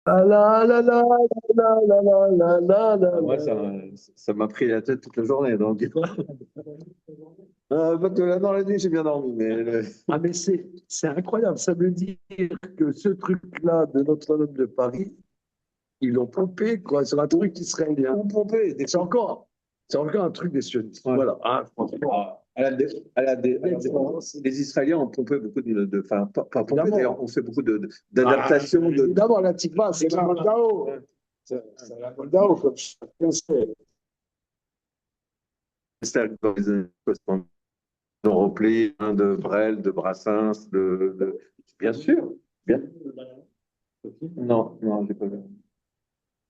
Ah là là là là là là là là là Moi, là. ça m'a pris la tête toute la journée. Donc, parce que là, dans la nuit, j'ai bien dormi. Ah mais c'est incroyable, ça veut dire que ce truc-là de Notre-Dame de Paris, ils l'ont pompé, quoi, sur un truc israélien. Ou pomper. C'est encore un truc des sionistes. Ouais. Voilà. Ah, franchement, Ah, les Israéliens ont pompé beaucoup enfin, pas pompé, d'ailleurs, évidemment. ont fait beaucoup d'adaptations. Évidemment, la Tikva, c'est la Moldao. Ouais. C'est la Moldao, comme chacun sait. Ils ont repris de Brel, de Brassens, bien sûr. Bien. Non, non, j'ai pas vu.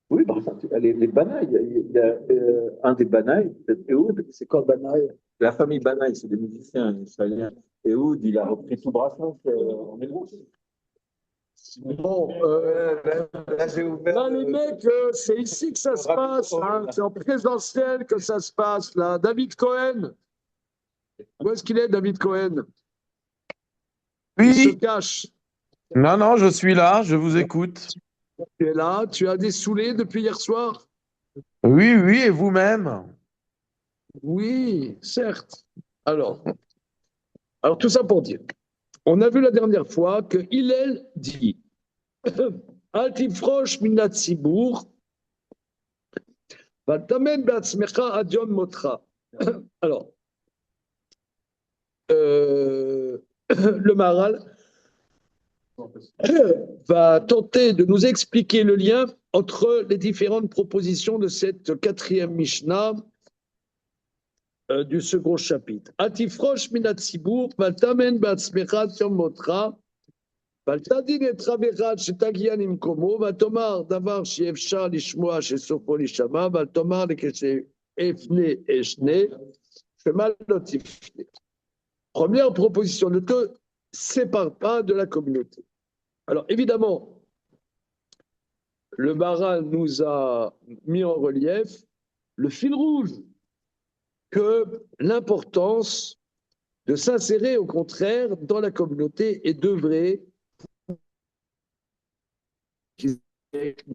Oui, Brassens, les Banaï, il y a un des Banaï, peut-être Ehud, c'est quoi Banaï? La famille Banaï, c'est des musiciens israéliens. Ehud, il a repris tout Brassens en hébreu. Bon, Là, j'ai ouvert. là, les mecs, c'est ici que ça se passe, hein. C'est en présentiel que ça se passe, là. David Cohen, où est-ce qu'il est, David Cohen? Il se Oui, cache. non, non, je suis là, je vous écoute. Tu es là, tu as des saoulés depuis hier soir? Oui, oui, et vous-même? Oui, certes. Alors, tout ça pour dire, on a vu la dernière fois que Hillel dit Altifrosh minat Sibour, vatamen beatzmecha adion motra. Alors, le Maharal va tenter de nous expliquer le lien entre les différentes propositions de cette quatrième Mishnah du second chapitre. Atifrosh minat Sibour, vatamen beatzmecha adion motra. Valtadin et Traverad, Shetagian Imkomo, Valtomar, Davar, Shiefcha, Lishmoa, Shesofo, Lishama, Valtomar, Lekeshe, Efne, Eshne, Shemal, Notifne. Première proposition, ne te sépare pas de la communauté. Alors, évidemment, le Maharal nous a mis en relief le fil rouge que l'importance de s'insérer, au contraire, dans la communauté et d'œuvrer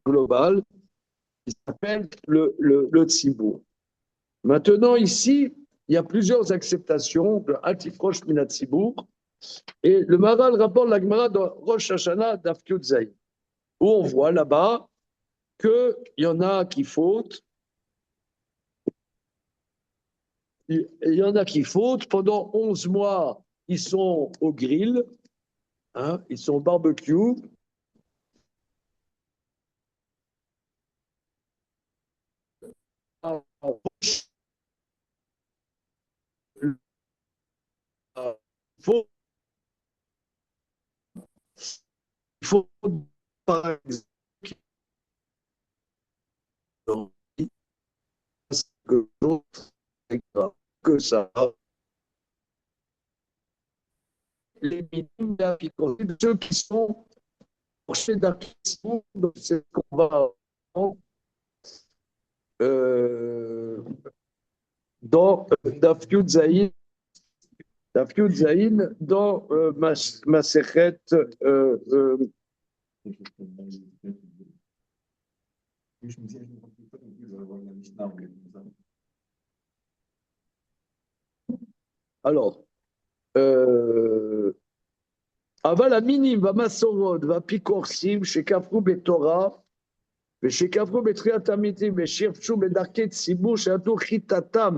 global qui s'appelle le Tzibour. Maintenant, ici, il y a plusieurs acceptations de Atifrosh Minat Tzibour. Et le Maharal rapporte la Gemara de Rosh Hashanah d'Afkiud Zaï, où on voit là-bas qu'il y en a qui fautent. Il y en a qui fautent. Pendant 11 mois, ils sont au grill, hein, ils sont au barbecue. Il faut, par exemple, que ça, les minimes d'application, ceux qui sont portés d'application, c'est qu'on va euh, dans Dafyud Zayin, dans Masechet alors, אבל המינים והמסורות והאפיקורסים שכפרו בתורה ושכפרו בתחיית המתים ושירשו בדרכי ציבור שנתנו חיטתם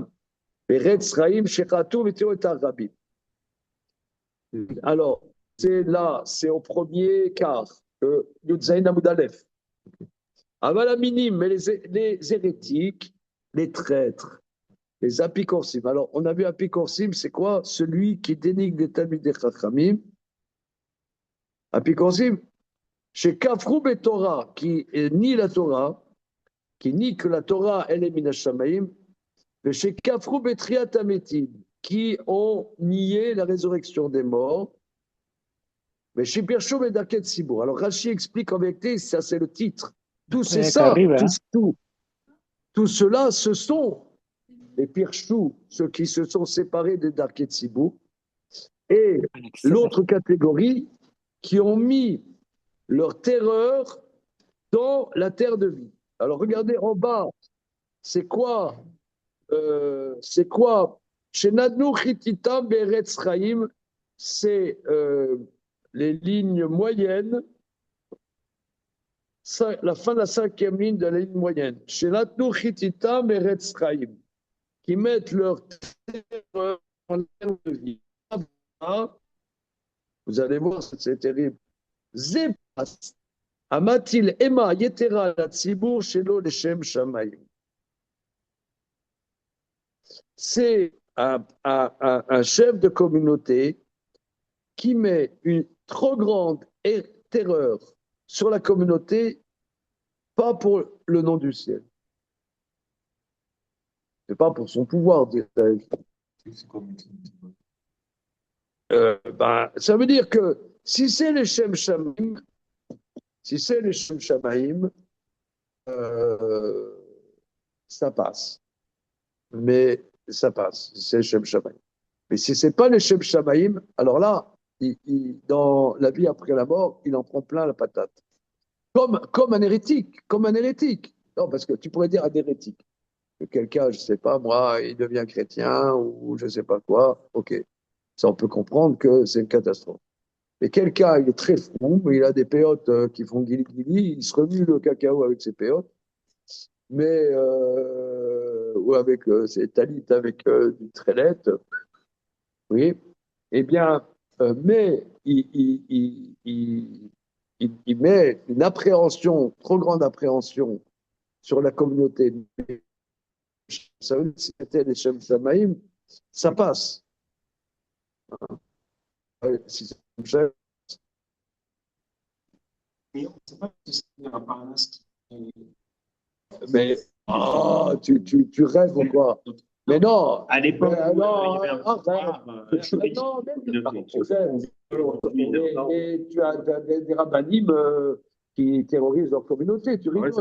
בארץ חיים שחטאו ותראו את הרבים. Alors, c'est là, c'est au premier quart, Yudzaïn Amoud Aleph. Aval Aminim, mais les hérétiques, les traîtres, les apicorsim. Alors, on a vu apicorsim, c'est quoi? Celui qui dénigre les Talmidei Chachamim. Apicorsim, chez Kafrou Torah, qui nie la Torah, qui nie que la Torah, elle est Minashamaim, et chez Kafrou Betriat Ametim, qui ont nié la résurrection des morts. Mais chez Birchom et Daket Sibour. Alors Rachi explique en vérité, ça c'est le titre. Tout c'est ça, tout cela, ce sont les Pirchou, ceux qui se sont séparés des Daket Sibour, et l'autre catégorie qui ont mis leur terreur dans la terre de vie. Alors regardez en bas, c'est quoi? Chez Nadnou Chitita Beretz Chaim, c'est les lignes moyennes, la fin de la 5e ligne de la ligne moyenne. Chez Nadnou Chitita Beretz Chaim, qui mettent leur terre en terre de vie. Vous allez voir, c'est terrible. Zepas, Amatil Ema Yetera la Tzibour Shelo Leshem Shamayim. C'est un chef de communauté qui met une trop grande terreur sur la communauté, pas pour le nom du ciel. C'est pas pour son pouvoir, dirais-je. Ça veut dire que si c'est les Shem Shamaim, ça passe. Mais ça passe, c'est Shem Shamaim. Mais si c'est pas les Shem Shamaim, alors là, dans la vie après la mort, il en prend plein la patate. Comme un hérétique. Non, parce que tu pourrais dire un hérétique. Que quelqu'un, je sais pas, moi, il devient chrétien ou je sais pas quoi, ok. Ça, on peut comprendre que c'est une catastrophe. Mais quelqu'un, il est très fou, il a des péotes qui font guili-guili, il se remue le cacao avec ses péotes, mais, ou avec ses talites avec du trélette, oui, eh bien, mais il met une appréhension, trop grande appréhension sur la communauté. Ça veut dire que si c'était les Shem Shamaim, ça passe. Si c'est Shem, Mais on ne sait pas si c'est un Parnasse mais tu rêves ou quoi? Mais non! à l'époque, Mais, où, non, il y avait un pouvoir, non, communauté. et tu as des rabbinim qui terrorisent leur communauté, tu rigoles.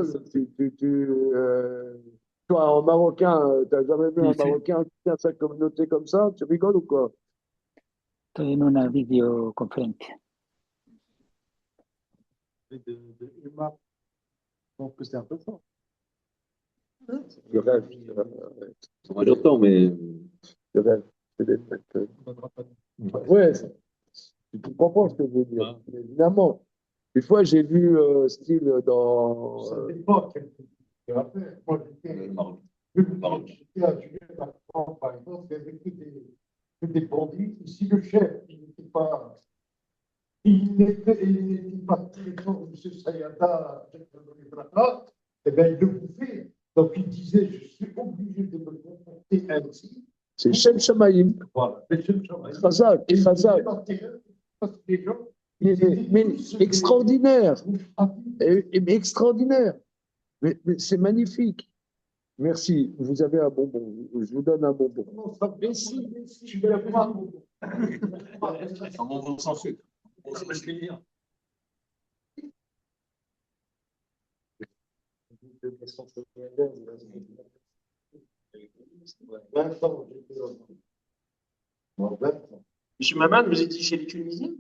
Toi, en Marocain, tu n'as jamais vu un Marocain qui tient sa communauté comme ça, tu rigoles ou quoi? Estoy en una videoconferencia. Donc c'est un peu fort. Je rêve. Moi j'entends, mais. Je rêve. Ouais, tu comprends ce que je veux dire. Évidemment. Une fois, j'ai vu style dans. Ça dépend quel type de affaire. Moi, j'étais à Juliette, par exemple, il y avait que des bandits. Et si le chef, il n'était pas très fort, M. Sayata, eh bien, il le bouffait. Donc, il disait, je suis obligé de me comporter ainsi. C'est Shem Shamaim. Voilà, c'est Shem Shamaim. Chazak, Et Chazak. parce que les gens, Mais extraordinaire. Mais extraordinaire. Mais c'est magnifique. Merci. Vous avez un bonbon. Je vous donne un bonbon. Merci, je vais avoir un bonbon. Un bonbon sans sucre. On sait pas ce dire. Monsieur Maman, vous étiez chez les Tunisiens?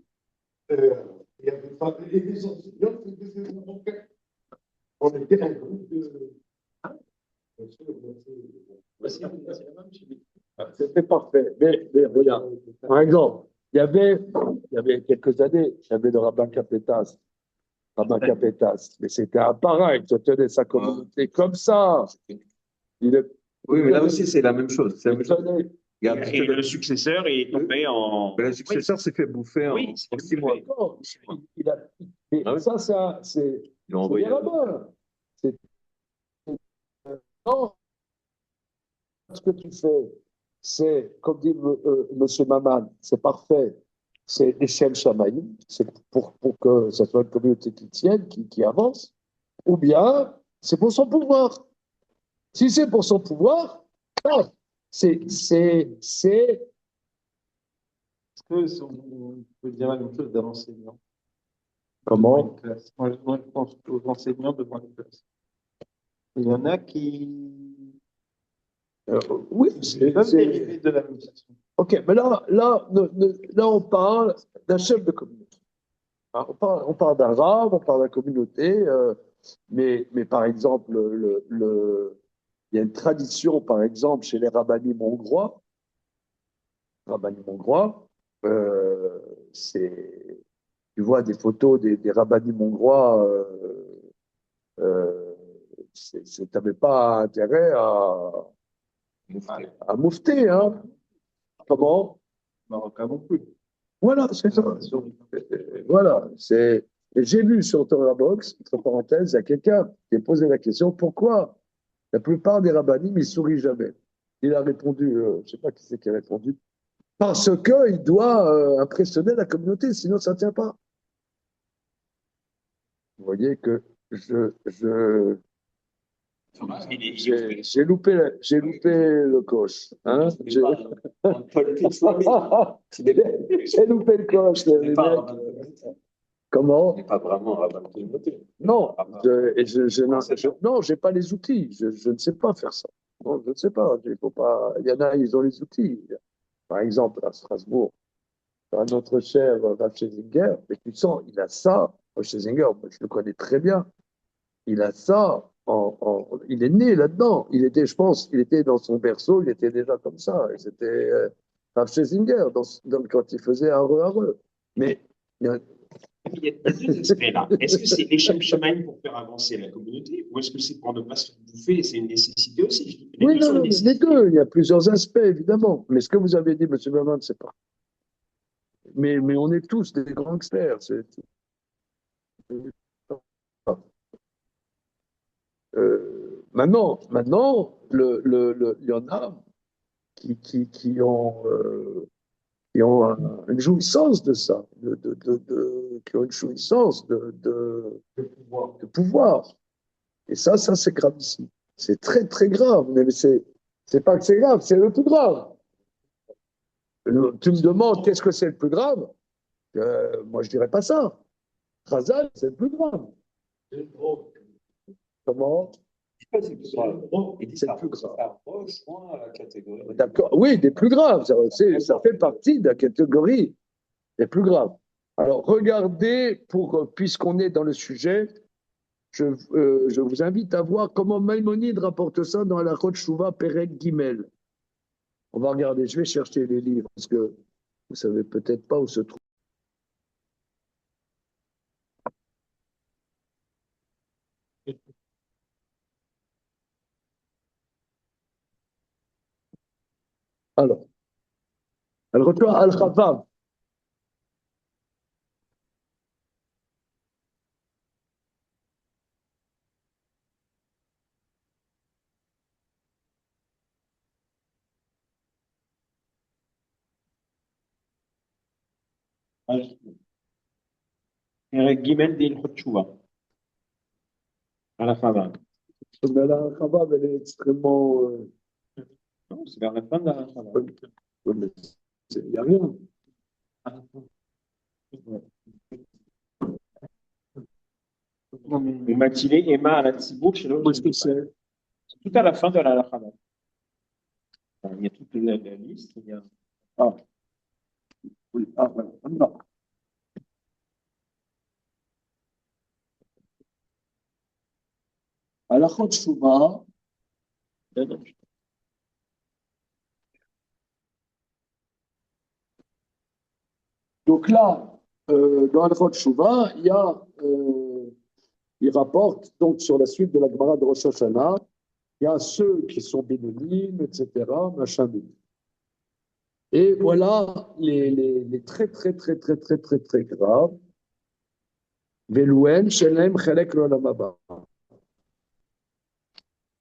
Il y avait pas des enseignants qui faisaient mon enquête. On était un groupe de. C'était parfait. Mais regarde, par exemple, il y avait quelques années, il y avait le rabbin Capetas. Mais c'était un parrain, il se tenait sa communauté comme ça. Il est, Oui, mais là aussi c'est la même chose. C'est la même il chose. tenait- Regarde, Et le successeur est tombé en. le successeur s'est fait bouffer en Oui, 6 mois. D'accord. Mais Ah oui. ça, c'est Ils l'ont des envoyé. rabbins. Non, ce que tu fais, c'est, comme dit M. Maman, c'est parfait, c'est l'échelle Shamaïm, c'est pour que ça soit une communauté qui tienne, qui avance, ou bien c'est pour son pouvoir. Si c'est pour son pouvoir, non, c'est Est-ce que on peut dire la même chose d'un enseignant comment? devant une classe? Moi, je pense aux enseignants devant une classe. Il y en a qui Oui, peuvent dériver de la même façon. ok, mais là, on parle d'un chef de communauté. On parle d'un rave, on parle d'un communauté. Mais par exemple, il y a une tradition, par exemple, chez les rabbinim hongrois. Euh, c'est, tu vois des photos des rabbinim hongrois, euh, t'avais pas intérêt à moufter, hein. Comment? Marocain non plus. Voilà, c'est ça. Voilà, c'est. Et j'ai vu sur Torah Box, entre parenthèses, il y a quelqu'un qui a posé la question pourquoi la plupart des rabbinim ils sourient jamais. Il a répondu, je ne sais pas qui c'est qui a répondu, parce qu'il doit impressionner la communauté, sinon ça ne tient pas. Vous voyez que j'ai loupé le coche. Hein? J'ai loupé le coche. Les mecs. Comment? On n'est pas vraiment rabbin de communauté. Non, non, j'ai pas les outils. Je ne sais pas faire ça. Non, je ne sais pas. Il faut pas. Il y en a, ils ont les outils. Par exemple, à Strasbourg, notre cher Rav Schlesinger, mais tu sens, il a ça. Rav Schlesinger, moi, je le connais très bien. Il a ça. Il est né là-dedans. Il était, je pense, il était dans son berceau, il était déjà comme ça. Et c'était Rav Schlesinger quand il faisait Areux. Mais Il y a deux aspects là. Est-ce que c'est l'échelle chemin pour faire avancer la communauté ou est-ce que c'est pour ne pas se faire bouffer? C'est une nécessité aussi. oui, non, les deux, il y a plusieurs aspects, évidemment. Mais ce que vous avez dit, M. Berman, c'est pas. Mais on est tous des grands experts. Maintenant, il y en a qui ont une jouissance de ça, qui ont une jouissance de pouvoir. Et ça c'est gravissime. C'est très, très grave. Mais c'est pas que c'est grave, c'est le plus grave. Tu me demandes qu'est-ce que c'est le plus grave? Moi, je dirais pas ça. Khazal, c'est le plus grave. Comment? C'est le plus grave. D'accord. Oui, des plus graves. Ça fait partie de la catégorie des plus graves. Alors, regardez, puisqu'on est dans le sujet, je vous invite à voir comment Maïmonide rapporte ça dans la Chotchouva Perek Gimel. On va regarder, je vais chercher les livres, parce que vous ne savez peut-être pas où se trouve. Alors, elle retrouve Al-Khafav. Guimel d'Il Khotchouva. À la fin. Mais Al-Khafav, elle est extrêmement. Non, c'est vers la fin de la fin. Oui, mais il n'y a rien. Matilé, Emma, à la Tzibour, chez Où est-ce que c'est? tout à la fin de la Khama. Il y a toute la liste. Il y a... Ah, oui, ah, voilà. Non. À la Chotchouva, donc là, dans la Chotchouva, il rapporte donc sur la suite de la Gemara de Rosh Hashanah, il y a ceux qui sont bénonymes, etc., machin. Et voilà les très, très, très, très, très, très, très graves. Velouen, Shelem, Chelek, L'Olam Haba.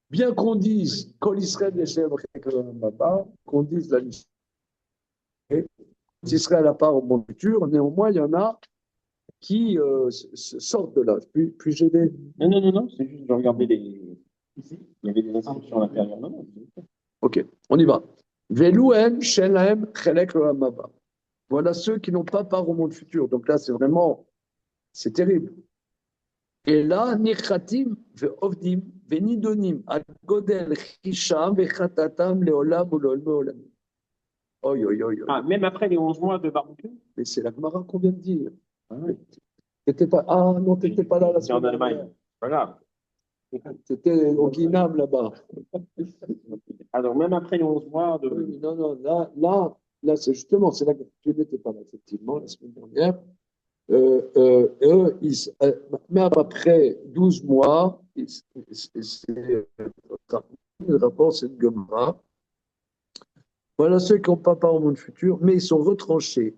Bien qu'on dise Kol Israël, Shelem, Chelek, L'Olam Haba, qu'on dise la liste, Israël à part au monde futur, néanmoins, il y en a qui sortent de là. Puis j'ai des. Non, c'est juste, je regardais les. Ici, il y avait des inscriptions à l'intérieur. Non. Ok, on y va. Velouen, Shelem, Chelek, L'Olam Haba. Voilà ceux qui n'ont pas part au monde futur. Donc là, c'est terrible. Et là, Nichatim, Ve'ovdim, Ve'nidonim, Agodel, Chisham, Ve'chatatam, Leolam, ou Leolam. Oi. Ah, même après les 11 mois de barbecue? Mais c'est la Gemara qu'on vient de dire. Ah, non, t'étais pas là la C'est en semaine Allemagne. dernière. Voilà. C'était au Guinam là-bas. Alors, même après les 11 mois de. Oui, non, non, là c'est justement, c'est là que tu n'étais pas là, effectivement, la semaine dernière. Eux, même après 12 mois, le rapport, c'est de Gemara. Voilà ceux qui n'ont pas part au monde futur, mais ils sont retranchés,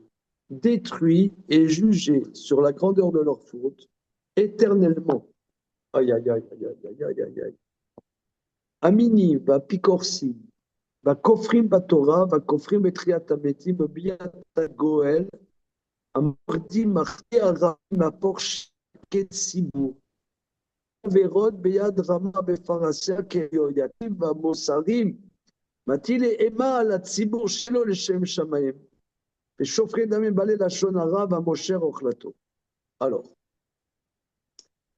détruits et jugés sur la grandeur de leur faute éternellement. Aïe, aïe, aïe, aïe, aïe, aïe, aïe, aïe. Amini, va picorsi, va kofrim Torah, va kofrim etriat ametim, biat goel, amordi marti aram, apor ketsibu. Verod beyad rama befarasya keyoyakim, va mosarim, matil ema al tzibur shelo leshem shamayim. ושופכי דמים בעלי לשון הרע והמושר אוכלתו. Alors,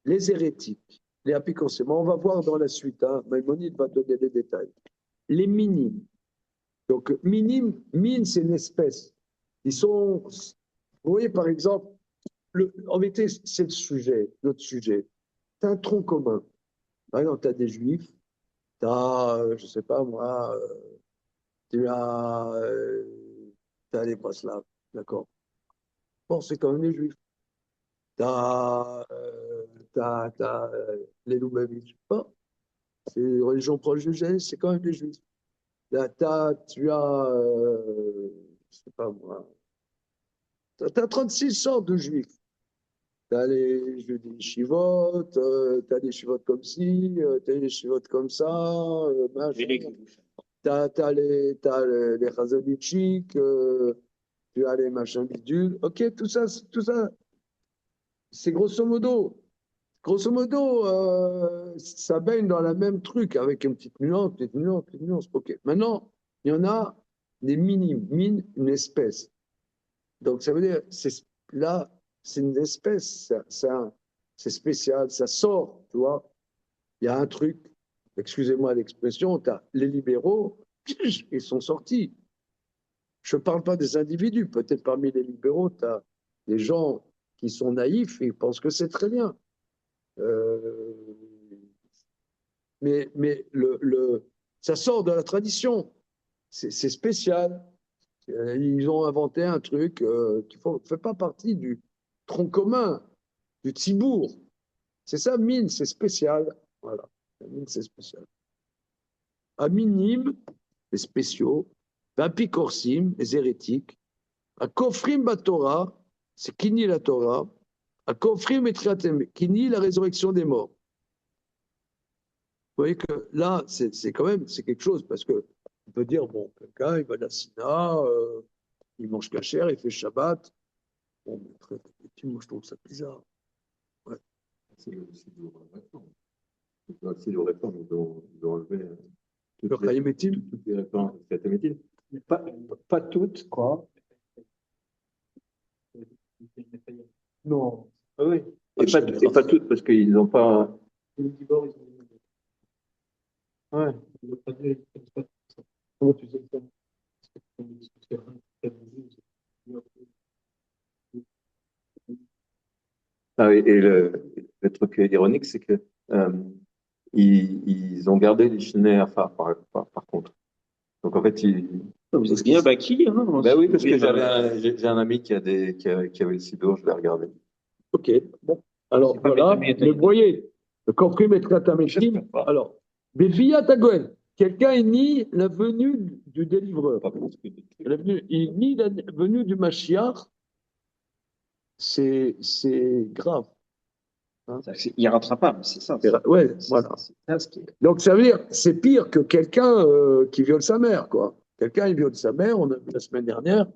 les hérétiques, les apicocémens, on va voir dans la suite, hein, Maïmonide va donner les détails. Les minimes. Donc, minimes, mine, c'est une espèce. Ils sont, vous voyez par exemple, en vérité, c'est le sujet, notre sujet. Tu as un tronc commun. Par exemple, tu as des juifs, tu as, je ne sais pas moi, tu as les Braslaves, d'accord. Bon, c'est quand même les juifs. T'as les Loubavitch. Bon, c'est une religion proche du judaïsme, c'est quand même les juifs. Là, tu as, je sais pas moi, tu as 36 sortes de juifs. Tu as les juifs des chivotes, tu as des chivotes comme ci, tu as des chivotes comme ça, machin. Tu as les Chazonitchiks, tu as les machins bidules. Ok, tout ça, c'est grosso modo. Grosso modo, ça baigne dans la même truc, avec une petite nuance, petite nuance, petite nuance. Ok. Maintenant, il y en a des minimes, mine, une espèce. Donc, ça veut dire, là, c'est une espèce, c'est spécial, ça sort, tu vois. Il y a un truc, excusez-moi l'expression, tu as les libéraux, ils sont sortis. Je ne parle pas des individus, peut-être parmi les libéraux, tu as des gens qui sont naïfs et ils pensent que c'est très bien. Mais ça sort de la tradition. C'est spécial. Ils ont inventé un truc qui ne fait pas partie du tronc commun, du tzibour. C'est ça, mine, c'est spécial. Voilà. La mine, c'est spécial. À minime, les spéciaux. À picorsim, les hérétiques. À kofrim Torah, c'est qui nie la Torah. À kofrim et qui nie la résurrection des morts. Vous voyez que là, c'est quand même c'est quelque chose, parce qu'on peut dire, bon, quelqu'un, il va à la Sina, il mange cachère, il fait Shabbat. Bon, mais très moi, je trouve ça bizarre. Ouais. C'est le réforme. C'est le réforme, ils ont enlevé Le Chaïmetim. toutes les réformes Chaïmetim. Pas toutes, quoi. Non. Ah oui. Et pas toutes, parce qu'ils n'ont pas. Ouais. Comment tu sais ça? Ah oui, et le truc ironique, c'est que ils ont gardé les Schneer par contre. Donc en fait, Vous êtes bien baki, hein? bah oui, parce que j'ai un ami qui avait le Sidour, je l'ai regardé. Ok, bon. Alors voilà, mais vous voyez, le comprim et Tratametim. Alors, Bévia Tagoen, quelqu'un nie la venue du délivreur. Il nie la venue du Mashiach. C'est grave. Hein? C'est irrattrapable, c'est ça. Ouais, voilà. Donc ça veut dire, c'est pire que quelqu'un qui viole sa mère, quoi. Quelqu'un, il viole sa mère, on a vu la semaine dernière,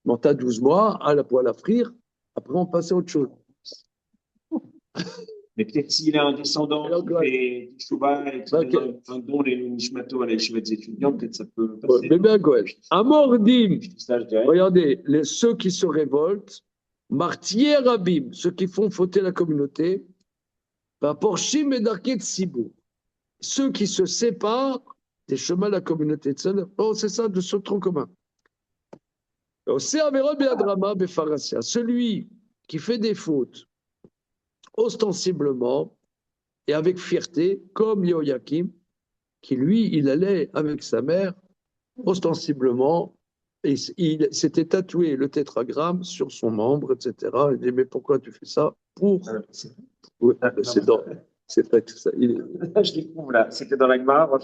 mais t'as 12 mois, à la poêle à frire, après on passe à autre chose. Mais peut-être s'il a un descendant qui fait du Chouba et qui donne un don les Nishmato à la Yeshiva des étudiants, peut-être ça peut passer. Mais bien, Goël. Amordim, regardez, ceux qui se révoltent, Martier Rabim, ceux qui font fauter la communauté, Porchim et Darket Sibou, ceux qui se séparent des chemins de la communauté. Oh, c'est ça, de ce tronc commun. Celui qui fait des fautes ostensiblement, et avec fierté, comme Yehoyakim, qui lui, il allait avec sa mère, ostensiblement, et il s'était tatoué le tétragramme sur son membre, etc. Il dit, mais pourquoi tu fais ça? Pour. Oui, c'est vrai tout ça. Je découvre là. C'était dans la Gemara,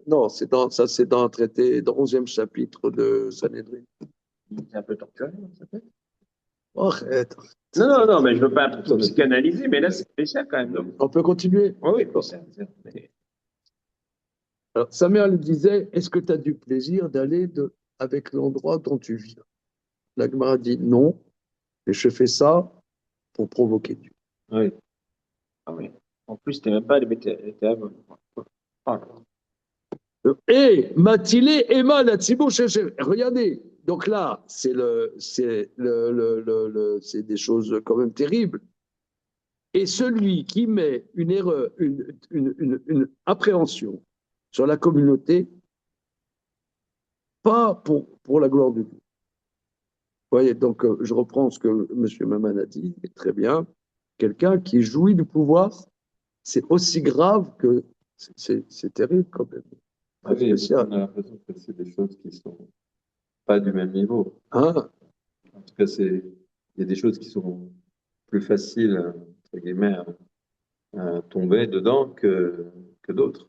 Non, c'est dans un traité, dans le 11e chapitre de Sanhedrin. C'est un peu torturé, ça fait. Oh, arrête. Non, mais je veux pas tout psychanalyser, mais là, c'est spécial quand même. Donc. On peut continuer? Oui, Alors, sa mère lui disait, est-ce que tu as du plaisir d'aller avec l'endroit dont tu viens? La Gemara dit non, et je fais ça pour provoquer Dieu. Oui. Ah oui. En plus, c'était même pas les BTM. Et Matilé, Emma, la Tzibou, regardez. Donc là, c'est des choses quand même terribles. Et celui qui met une erreur, une appréhension sur la communauté, pas pour la gloire de Dieu. Vous voyez, donc je reprends ce que M. Maman a dit, très bien. Quelqu'un qui jouit du pouvoir, c'est aussi grave que c'est terrible quand même. Ah oui, on a l'impression que c'est des choses qui sont pas du même niveau. Hein? En tout cas, il y a des choses qui sont plus faciles, entre guillemets, à tomber dedans que d'autres.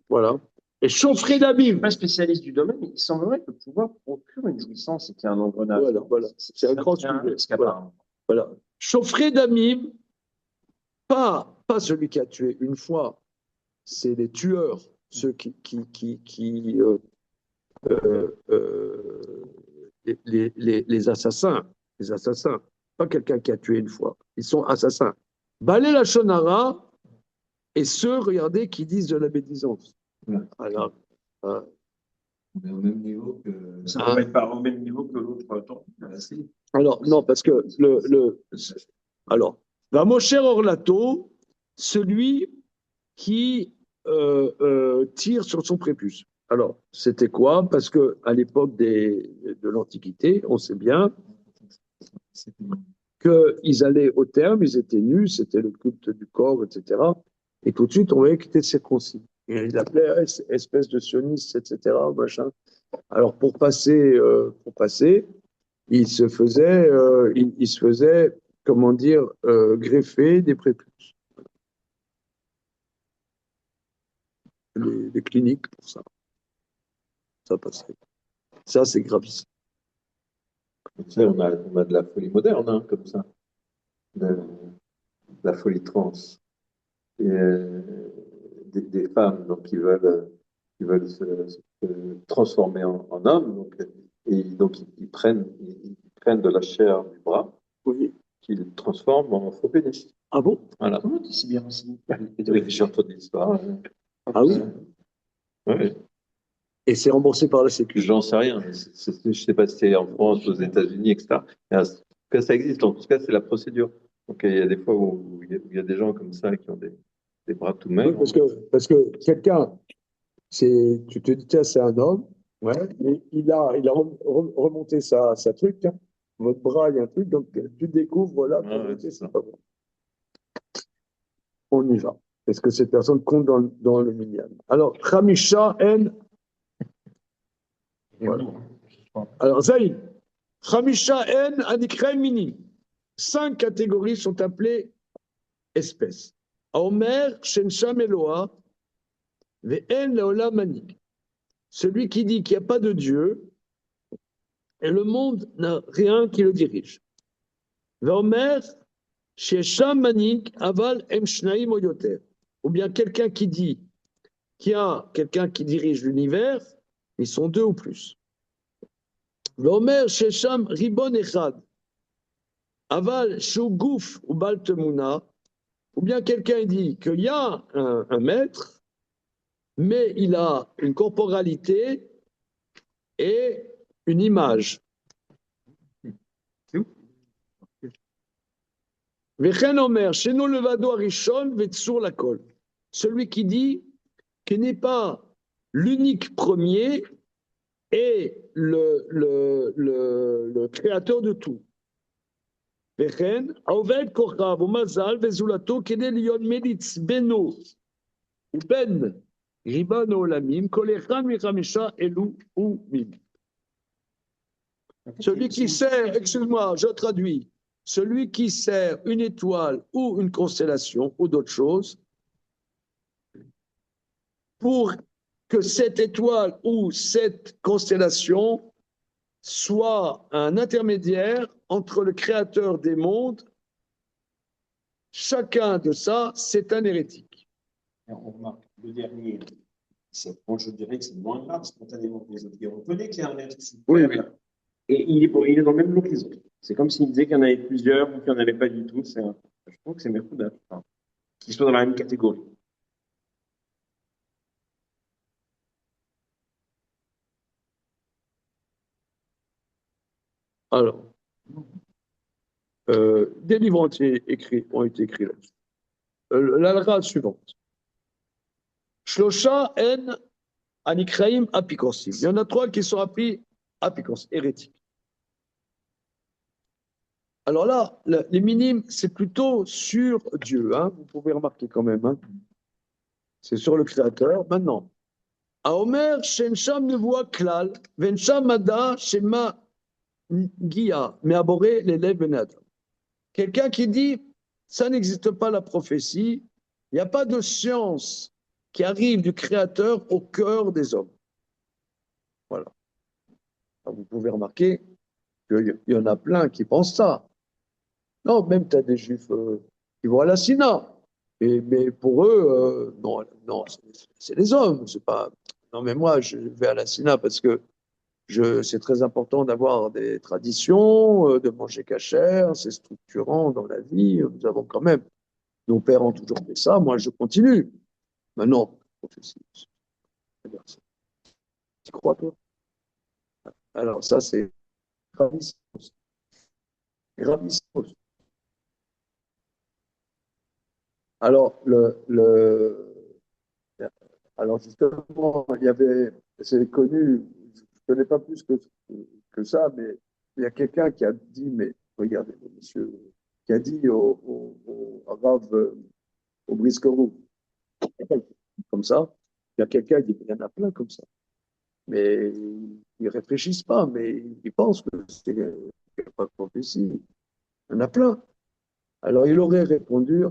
Voilà. Et chaufferé d'abîme. Je ne suis pas spécialiste du domaine, mais il semblerait que le pouvoir procure une jouissance et qu'il y a un engrenage. Voilà. C'est un grand sujet. Voilà. Voilà. Chaufferé d'Amim, pas celui qui a tué une fois, c'est les tueurs, ceux les assassins, pas quelqu'un qui a tué une fois, ils sont assassins. Balé la Shonara et ceux, regardez, qui disent de la médisance. Ouais. Alors, On est au même niveau que. Ça ne peut être pas au même niveau que l'autre. Alors, non, parce que alors, va mon cher Orlato, celui qui tire sur son prépuce. Alors, c'était quoi? Parce que à l'époque de l'Antiquité, on sait bien qu'ils allaient au terme, ils étaient nus, c'était le culte du corps, etc. Et tout de suite, on voyait qu'ils étaient circoncis. Et il appelait espèce de sioniste, etc. Machin. Alors, pour passer, il se faisait, comment dire, greffer des prépuces. Les cliniques pour ça. Ça passerait. Ça, c'est gravissime. Tu sais, on a de la folie moderne, hein, comme ça. De la folie trans. Et, des femmes donc, qui veulent se transformer en hommes. Donc, et donc, ils prennent de la chair du bras, Oui. qu'ils transforment en faux pénis. Ah bon? Voilà. Comment tu es si bien renseigné? J'ai entendu l'histoire. Ah oui? Oui. Et c'est remboursé par la Sécu. J'en sais rien. Je ne sais pas si c'est en France, aux États-Unis, etc. Mais en tout cas, ça existe. En tout cas, c'est la procédure. Donc, il y a des fois où il y a des gens comme ça qui ont des bras tout maigres. Oui, parce que quelqu'un, tu te dis, tiens, c'est un homme, ouais, mais il a remonté sa truc, hein. Votre bras, il y a un truc, donc tu découvres, voilà, c'est pas bon. On y va. Est-ce que cette personne compte dans le minyan? Alors, Khamisha en. Voilà. Alors, Zaïd, Khamisha en Anikra Mini. 5 catégories sont appelées espèces. Aomer, Shensham Eloa, Ve'en Leolam Manik. Celui qui dit qu'il n'y a pas de Dieu et le monde n'a rien qui le dirige. Ve'omer, Shesham Manik, Aval Em Shnaim Oyoter. Ou bien quelqu'un qui dit qu'il y a quelqu'un qui dirige l'univers, ils sont 2 ou plus. Ve'omer, Shesham Ribon Echad. Aval Shuguf ou Baltemuna. Ou bien quelqu'un dit qu'il y a un maître, mais il a une corporalité et une image. Celui qui dit qu'il n'est pas l'unique premier et le créateur de tout. וכן, העובד כוכב ומזל וזולתו כדי להיות מליץ בינו ובין ריבון העולמים, כל אחד מחמישה אלו הוא מילי. Celui qui sert, excuse-moi, je traduis, celui qui sert une étoile ou une constellation ou d'autres choses, pour que cette étoile ou cette constellation soit un intermédiaire entre le créateur des mondes, chacun de ça, c'est un hérétique. On remarque le dernier, moi je dirais que c'est moins grave spontanément que les autres. Et on reconnaît qu'il y a un être suprême. Oui, oui. Et il est dans le même lot que les autres. C'est comme s'il disait qu'il y en avait plusieurs ou qu'il n'y en avait pas du tout. Je trouve que c'est méconnaissable. Enfin, qu'ils soient dans la même catégorie. Alors, des livres entiers ont été écrits là-dessus. L'alra suivante. Shlosha en anikraim apikorsim. Il y en a 3 qui sont appelés apikorsim, hérétiques. Alors là, les minimes, c'est plutôt sur Dieu. Hein, vous pouvez remarquer quand même. Hein, c'est sur le Créateur. Maintenant, Aomer shensham nevoa klal, vensham mada shema Guilla, mais aboré l'élève Benadam. Quelqu'un qui dit, ça n'existe pas la prophétie, il n'y a pas de science qui arrive du Créateur au cœur des hommes. Voilà. Alors vous pouvez remarquer qu'il y en a plein qui pensent ça. Non, même tu as des juifs qui vont à la Sina. Mais pour eux, non, c'est les hommes. C'est pas. Non, mais moi, je vais à la Sina parce que c'est très important d'avoir des traditions, de manger cachère, c'est structurant dans la vie. Nous avons quand même, nos pères ont toujours fait ça, moi je continue. Maintenant, tu crois toi? Alors ça c'est gravissime. Gravissime. Alors, alors justement, il y avait, c'est connu, je ne connais pas plus que ça, mais il y a quelqu'un qui a dit, mais regardez, monsieur, qui a dit au Rav, au Briscoe, comme ça, il y a quelqu'un qui dit, il y en a plein comme ça. Mais ils ne réfléchissent pas, mais ils pensent que c'est pas de prophétie. Il y en a plein. Alors il aurait répondu,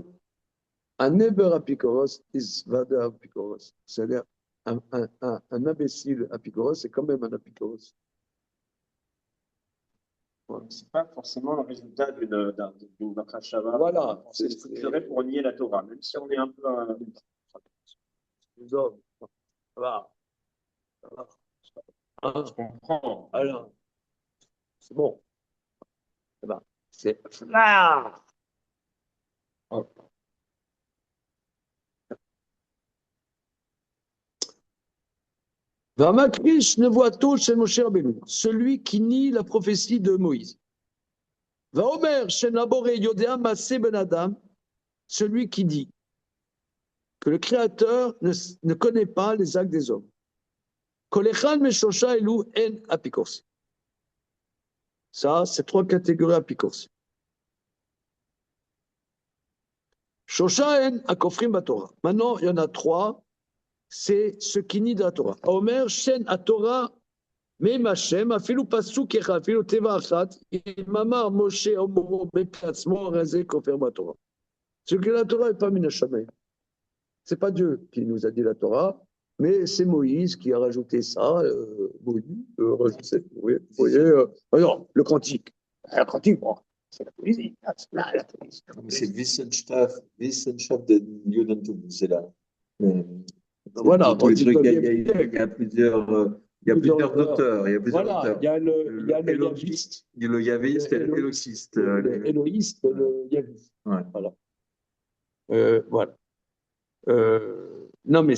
un Neber Apikoros is Vada Apikoros. C'est-à-dire, un imbécile Apikoros, c'est quand même un Apikoros. Voilà. Ce n'est pas forcément le résultat d'une Bakashava. Voilà. C'est structuré pour nier la Torah, même si on est un peu. Les hommes. Ça va. Hein, Je comprends. alors, c'est bon. Ça va. C'est là. Vamakrish nevoato chez Moshe Rabbeinu, celui qui nie la prophétie de Moïse. Vaomer chez Naboré Yodéa Massé Ben Adam, celui qui dit que le Créateur ne connaît pas les actes des hommes. Kolechan Meshosha Elu En Apikorsi. Ça, c'est 3 catégories Apikorsi. Shosha En Akofrim Batorah. Maintenant, il y en a 3. C'est ce qui nie de la Torah. Omer, Shen, à Torah, Mem Hashem, Afilu Pasuk Echad, Afilu Teva Achat, Mamar Moshe, Omomo, Beplatzmo, Razé, Kofer Torah. Ce que la Torah n'est pas Minashamay. Ce n'est pas Dieu qui nous a dit la Torah, mais c'est Moïse qui a rajouté ça. Moïse, vous voyez, non, le cantique. Le cantique, bon, c'est la poésie. La poésie. C'est Wissenschaft de Judentum, c'est là. Voilà, tous les trucs, il y a plusieurs auteurs. Il y a plusieurs voilà, auteurs. il y a le yaviste. Il y a le yaviste et le éloxiste. Le éloïste et le yaviste. Ouais. Voilà. Voilà. Non, mais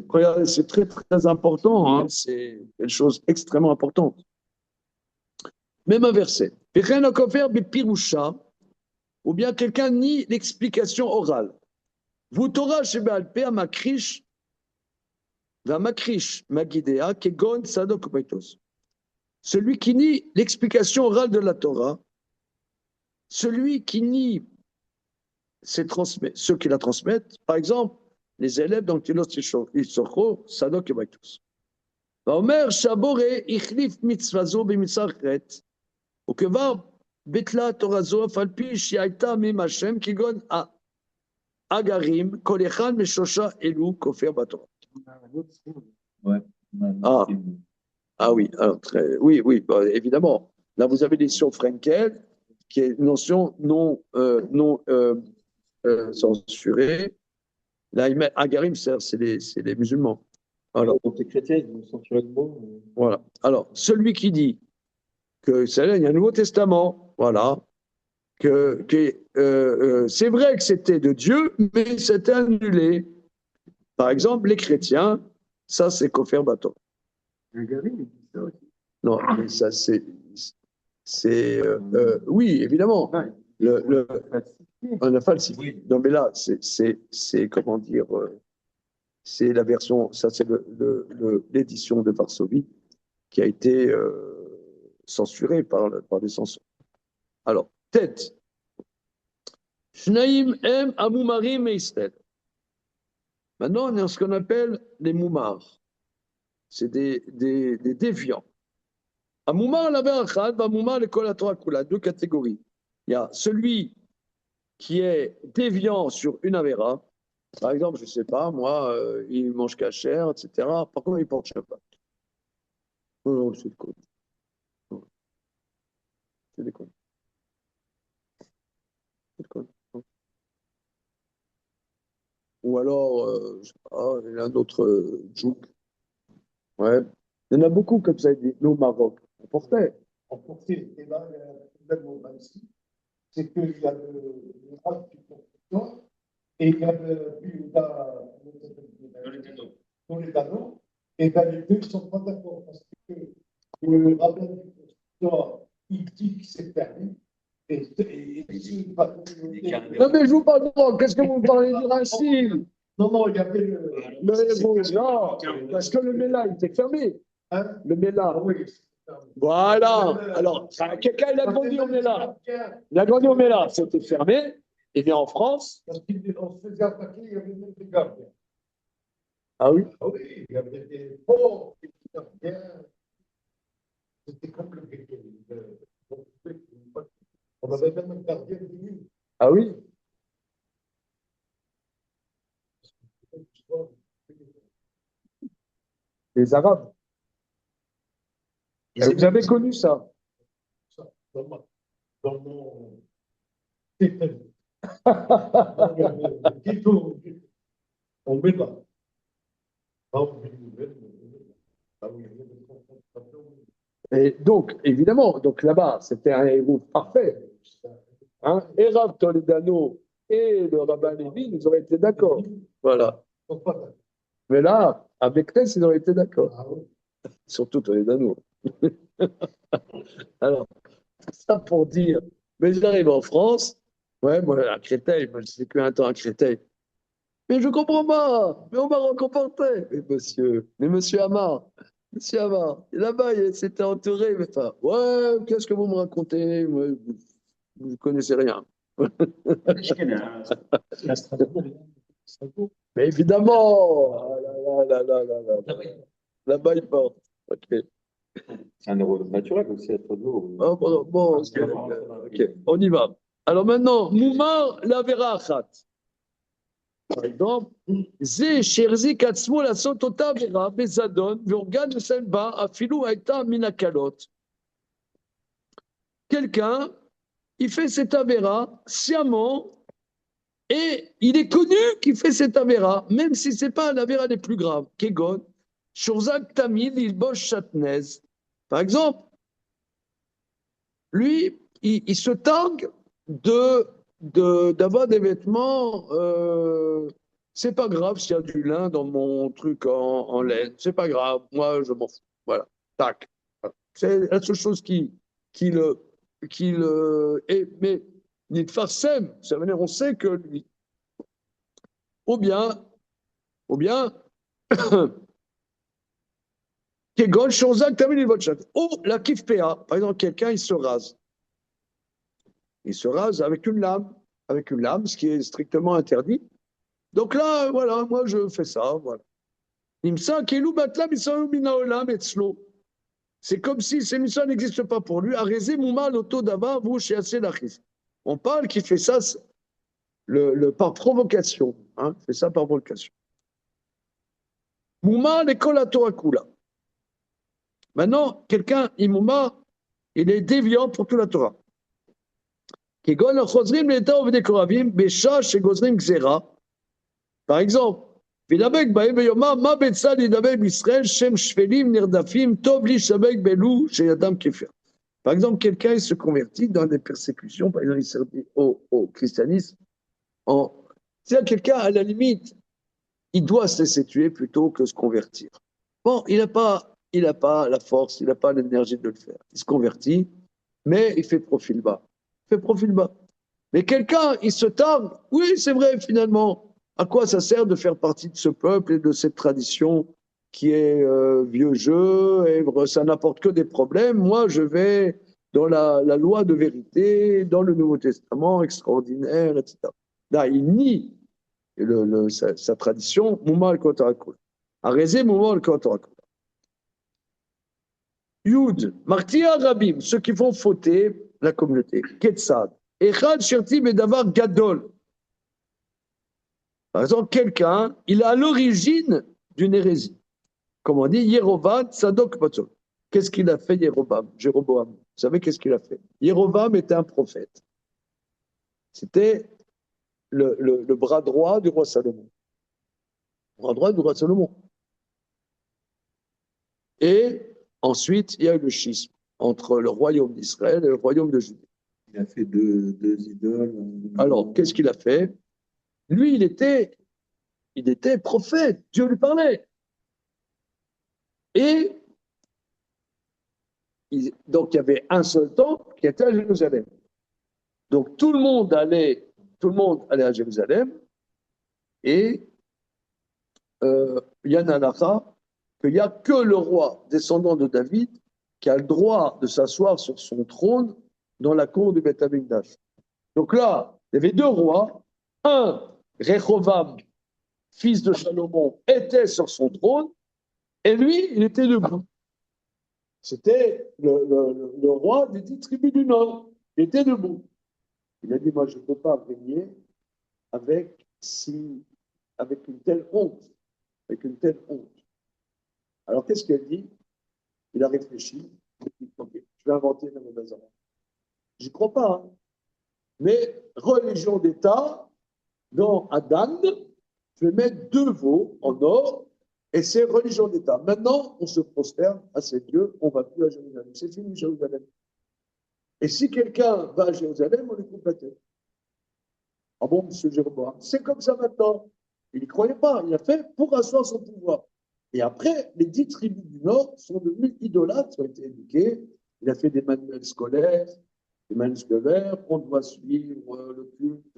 regardez, c'est très, très important. Hein, c'est une chose extrêmement importante. Même un verset. Ou bien quelqu'un nie l'explication orale. Vous Torah Shebealpe Amakrish Vamakrish Magidea Kegon Sadok Baitos. Celui qui nie l'explication orale de la Torah, celui qui nie ceux qui la transmettent, par exemple, les élèves dans Tilos Issocho, Sadok et Baitus. ואומר שהבורא החליף מצווה זו במצווה אחרת, וכבר ביטלה תורה זו אף על פי שהיא הייתה מעם השם, כגון הגרים, כל אחד משלושה אלו כופר בתורה. Ouais. Ah. Ah oui, alors, oui, bah, évidemment. Là, vous avez l'édition Frenkel, qui est une notion non censurée. Là, il met Agarim, c'est les musulmans. Alors, Donc les chrétiens, ils vont censurer le mot. voilà. Alors, celui qui dit que il y a un Nouveau Testament, voilà, c'est vrai que c'était de Dieu, mais c'était annulé. Par exemple, les chrétiens, ça c'est Kofer Bator. Non, mais ça oui, évidemment. On a falsifié. Non, mais là, c'est comment dire, c'est la version, ça c'est l'édition de Varsovie qui a été censurée par les censeurs. Alors, tête. Shnaim em amoumarim meistel. Maintenant, on est en ce qu'on appelle les moumars. C'est des déviants. Amoumar la verachad, amoumar le kol Torah kula, deux catégories. Il y a celui qui est déviant sur une avéra. Par exemple, je ne sais pas, moi, il mange cachère, etc. Par contre, il porte Shabbat. Non, c'est des conneries. C'est des conneries. C'est des conneries. Ou alors, je ne sais pas, il y a un autre djouk. Ouais. Il y en a beaucoup comme ça, nous, au Maroc. On portait. En portée, et là, il y a un problème au Maïsi, c'est qu'il y a le roi qui porte le corps, et il y a dans les canaux, et bien les deux ne sont pas d'accord, parce que le rabbin du corps, il dit que c'est permis, et Non, mais je vous parle de qu'est-ce que vous parlez du Racine? non, il y avait le. Mais bon, non, parce que le Méla, il était fermé. Hein? Le Méla. Ah oui, c'est fermé. Voilà. Alors, quelqu'un, il a grandi au Méla. Il a grandi au Méla, c'était fermé. Il vient en France. Parce qu'on se faisait attaquer, il y avait même des gardiens. Ah oui? Ah oui, il y avait des pauvres gardiens. C'était compliqué. On avait même un gardien de nuit. Ah oui? Les Arabes. Vous avez connu ça? Dans mon on met là. Et donc, évidemment, donc là-bas, c'était un héros parfait. Hein? Et Rav Toledano et le rabbin Lévi, ils auraient été d'accord. Voilà. Mais là, avec Tess, ils auraient été d'accord. Surtout Toledano. Alors, ça pour dire, mais j'arrive en France, ouais, moi, à Créteil, moi, je sais qu'un temps à Créteil. Mais je comprends pas, mais au Maroc, on portait. Mais monsieur Amar, et là-bas, il s'était entouré, mais enfin, ouais, qu'est-ce que vous me racontez? Moi, vous ne connaissez rien. Mais évidemment, là-bas, il porte. Ok. C'est un héros naturel aussi, être beau. Oh, bon, ok, on y va. Alors maintenant, Moumar la vera achat. Par exemple, Zé Sherzi Katzmo la Sotota Vera Bezadon, Vorgan Selba, Afilou Aïta Minakalot. Quelqu'un, il fait cette avéra sciemment et il est connu qu'il fait cette avéra, même si ce n'est pas l'avéra des plus graves. Kegon, Shorzak Tamid, il bosse Chatnez. Par exemple, lui, il se targue d'avoir des vêtements. C'est pas grave s'il y a du lin dans mon truc en laine. C'est pas grave. Moi, je m'en fous. Voilà. Tac. C'est la seule chose qui le. Mais Nitfarsem, ça veut dire on sait que lui. Ou bien. Kegon, Shozak, Tamil, Ou la kifpea. Par exemple, quelqu'un, il se rase. Il se rase avec une lame, ce qui est strictement interdit. Donc là, voilà, moi je fais ça, voilà. Imsa kelu batla misayu min haolam etzlo. C'est comme si ces missions n'existent pas pour lui. Arezé mouma loto dava vous she'aseh lachis. On parle qu'il fait ça par provocation. Hein, fait ça par provocation. Mouma l'école à Torah kula. Maintenant, quelqu'un, Imouma, il est déviant pour toute la Torah. Kegon chozrim l'État ovdei koravim besha shegozrim gzera. Par exemple, Vidabek ba'em veyoma ma betza lidabek b'Israël shem shvelim nirdafim tov li shabek belou sheyadam kefir. Par exemple, quelqu'un il se convertit dans des persécutions, par exemple, il se dit au christianisme. C'est-à-dire quelqu'un, à la limite, il doit se laisser tuer plutôt que se convertir. Bon, il n'a pas la force, il n'a pas l'énergie de le faire. Il se convertit, mais il fait profil bas. Mais quelqu'un, il se targue. Oui, c'est vrai, finalement. À quoi ça sert de faire partie de ce peuple et de cette tradition qui est vieux jeu, et ça n'apporte que des problèmes. Moi, je vais dans la loi de vérité, dans le Nouveau Testament, extraordinaire, etc. Là, il nie sa tradition. Mouma al-Kotarakul. Arezé Mouma al-Kotarakul. Yud, Martia Rabim, ceux qui font fauter la communauté. Ketzad. Echad Sherti Bedavar Gadol. Par exemple, quelqu'un, il est à l'origine d'une hérésie. Comme on dit, Yerovam Tzadok Batzol. Qu'est-ce qu'il a fait, Jéroboam? Vous savez qu'est-ce qu'il a fait? Yerovam était un prophète. C'était le bras droit du roi Salomon. Et ensuite, il y a eu le schisme entre le royaume d'Israël et le royaume de Judée. Il a fait deux idoles. Alors, qu'est-ce qu'il a fait? Lui, il était prophète, Dieu lui parlait. Et donc, il y avait un seul temple qui était à Jérusalem. Donc, tout le monde allait à Jérusalem et il y a un halakha qu'il n'y a que le roi descendant de David qui a le droit de s'asseoir sur son trône dans la cour du Beth Amikdash. Donc là, il y avait deux rois. Un, Rehovam, fils de Salomon, était sur son trône et lui, il était debout. C'était le roi des 10 tribus du Nord. Il était debout. Il a dit, moi, je ne peux pas régner avec une telle honte. Alors, qu'est-ce qu'il a dit? Il a réfléchi. Il a dit, ok, je vais inventer une mauvaise arme. J'y crois pas. Hein. Mais religion d'État, dans Adan, je vais mettre 2 veaux en or, et c'est religion d'État. Maintenant, on se prosterne à ces dieux, on ne va plus à Jérusalem. C'est fini, Jérusalem. Et si quelqu'un va à Jérusalem, on lui coupe la tête. Ah bon, monsieur Jéroboam? C'est comme ça maintenant. Il n'y croyait pas. Il a fait pour asseoir son pouvoir. Et après, les 10 tribus du Nord sont devenues idolâtres, ont été éduquées. Il a fait des manuels scolaires. On doit suivre le culte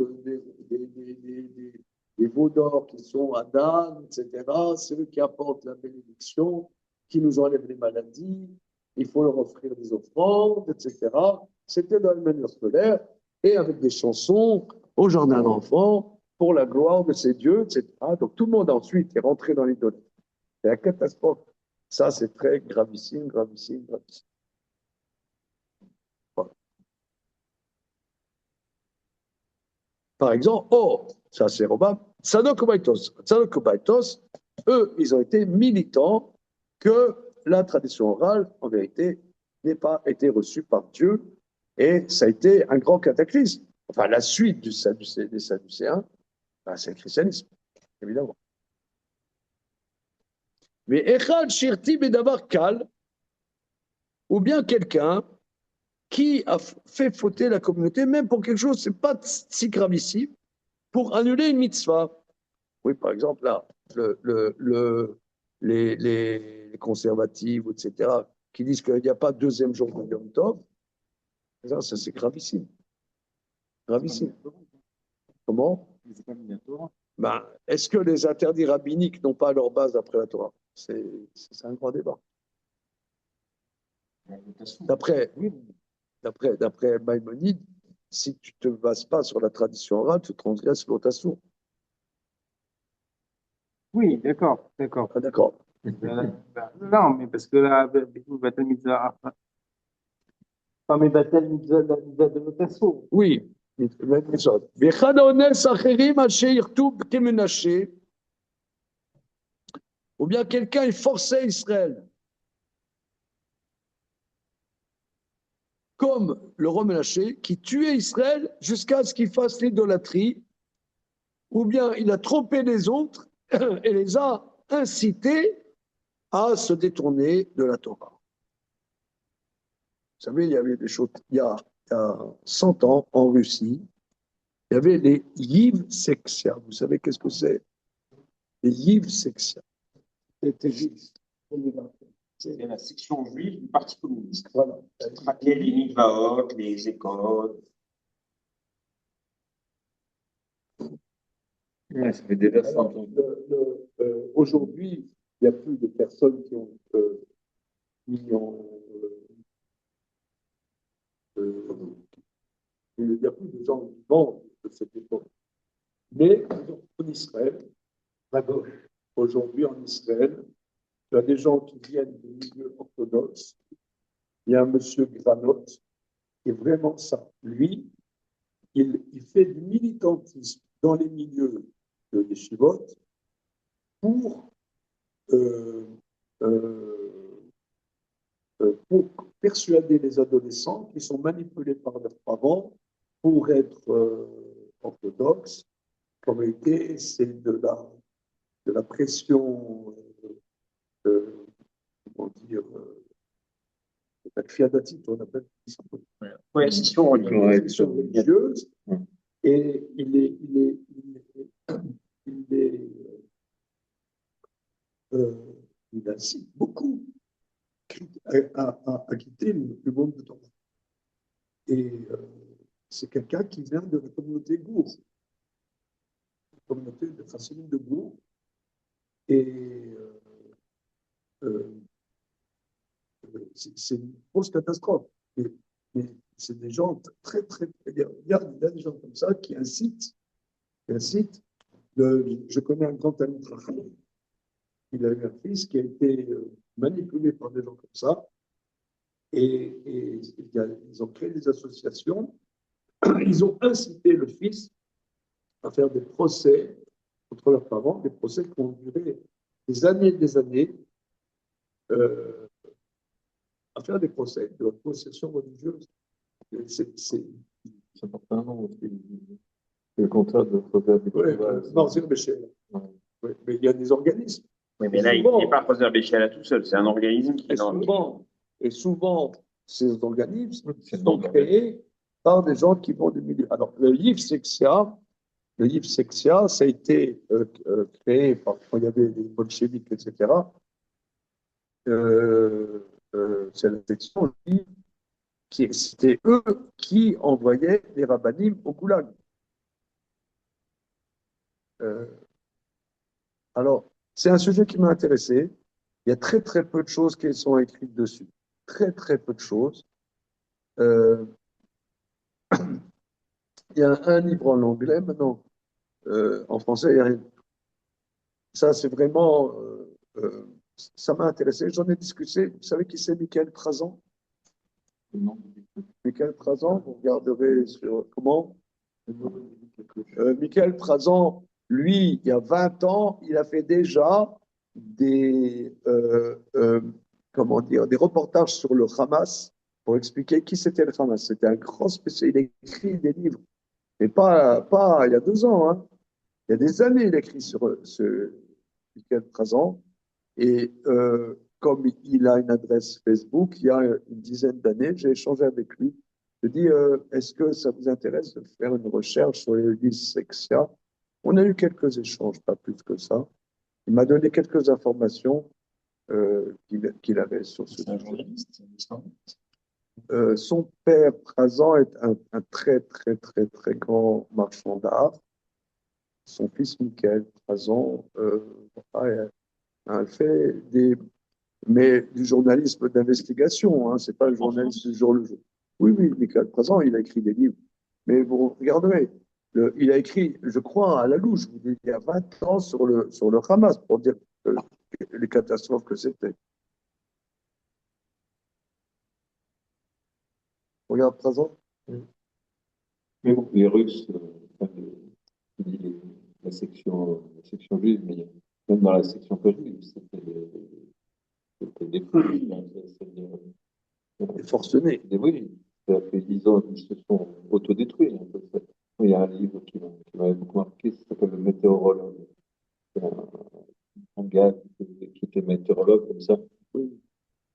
des veaux d'or qui sont à Dan, etc. C'est eux qui apportent la bénédiction, qui nous enlèvent les maladies. Il faut leur offrir des offrandes, etc. C'était dans le manuel scolaire et avec des chansons au jardin d'enfants pour la gloire de ces dieux, etc. Donc tout le monde ensuite est rentré dans l'idolâtrie. C'est la catastrophe. Ça, c'est très gravissime. Voilà. Par exemple, ça c'est Robam, Tzadok Ubaitos, eux, ils ont été militants que la tradition orale, en vérité, n'ait pas été reçue par Dieu, et ça a été un grand cataclysme. Enfin, la suite des Sadducéens, c'est le christianisme, évidemment. Mais Echad Shirti Bedavar Kal, ou bien quelqu'un qui a fait fauter la communauté, même pour quelque chose, c'est pas si gravissime, pour annuler une mitzvah. Oui, par exemple, là, les conservatifs, etc., qui disent qu'il n'y a pas deuxième jour de Yom Tov, ça c'est gravissime. Comment? Ben, est-ce que les interdits rabbiniques n'ont pas leur base d'après la Torah? C'est un grand débat. D'après Maïmonide, si tu ne te bases pas sur la tradition orale, tu transgresses l'autre assour. Oui, d'accord, d'accord. Ah, d'accord. Non, mais parce que là, Batel Mitzvah, pas mes Batel Mitzvah, la mitzvah de l'Otasso. Oui. ואחד האונס האחרים אשר ירתו כמנשה, ou bien quelqu'un il forçait Israël, comme le roi Ménaché, qui tuait Israël jusqu'à ce qu'il fasse l'idolâtrie, ou bien il a trompé les autres et les a incités à se détourner de la Torah. Vous savez, il y avait des choses, il y a 100 ans, en Russie, il y avait les Yiv Sexia. Vous savez qu'est-ce que c'est? Les Yiv Sexia. C'était juif. C'est la section juive du Parti communiste. Voilà. Qui traquait les mikvaot, les écoles. Ouais, ça fait déjà 100 ans. Aujourd'hui, il n'y a plus de personnes qui ont il n'y a plus de gens vivants de cette époque. Mais en Israël, la gauche, aujourd'hui en Israël, il y a des gens qui viennent du milieu orthodoxe. Il y a un monsieur Granot qui est vraiment ça. Lui, il fait du militantisme dans les milieux de yeshivot pour persuader les adolescents qui sont manipulés par leurs parents pour être orthodoxes. En réalité, c'est de la pression, comment dire, la kfiadatit, on appelle ça. Coercition religieuse. Et il incite beaucoup à quitter le monde de Torah. Et c'est quelqu'un qui vient de la communauté Gour, la communauté de Chassidim de Gour. Et c'est une grosse catastrophe. Mais c'est des gens très, très. Il y a des gens comme ça qui incitent. Je connais un grand ami Rachel. Il a eu un fils qui a été manipulé par des gens comme ça. Et ils ont créé des associations. Ils ont incité le fils à faire des procès contre leurs parents, des procès qui ont duré des années, à faire des procès de possession religieuse. Ça porte un nom aussi. C'est le contraire de Robert Nazir Béchel. Oui, mais il y a des organismes. Oui, mais là, il n'est pas Roser Béchala tout seul, c'est un organisme qui est dans. Et souvent, ces organismes sont créés par des gens qui vont du milieu. Alors, le Yiv Sexia, ça a été créé quand il y avait les bolcheviks, etc. C'est la section c'était eux qui envoyaient les rabbinim au goulag. Alors, c'est un sujet qui m'a intéressé. Il y a très, très peu de choses qui sont écrites dessus. Très, très peu de choses. Il y a un livre en anglais maintenant. En français, il n'y a rien. Ça, c'est vraiment. Ça m'a intéressé. J'en ai discuté. Vous savez qui c'est, Michael Prazan? Michael Prazan, vous regarderez sur comment. Michael Prazan, lui, il y a 20 ans, il a fait déjà des reportages sur le Hamas pour expliquer qui c'était le Hamas. C'était un grand spécialiste. Il a écrit des livres, mais pas il y a 2 ans. Hein. Il y a des années, il a écrit sur ce Michael Prazan. Et comme il a une adresse Facebook, il y a une dizaine d'années, j'ai échangé avec lui. Je lui ai dit, est-ce que ça vous intéresse de faire une recherche sur les listes Sexia? On a eu quelques échanges, pas plus que ça. Il m'a donné quelques informations qu'il avait sur ce sujet. Son père, Prazan, est un très, très, très, très grand marchand d'art. Son fils, Michael Prazan, a fait mais du journalisme d'investigation, hein, c'est pas le journalisme du jour le jour. Oui, Michael Prazan, il a écrit des livres. Mais vous regarderez, il a écrit, je crois, à la louche, il y a 20 ans sur le Hamas, pour dire les catastrophes que c'était. Regarde, présent. Mais bon, les Russes, enfin, la section juive, mais même dans la section pas juive, c'était des fous. Les forcenés. Oui, ils se sont autodétruits. Un peu. Il y a un livre qui m'avait beaucoup marqué, qui s'appelle Le Météorologue. C'est un gars qui était météorologue comme ça,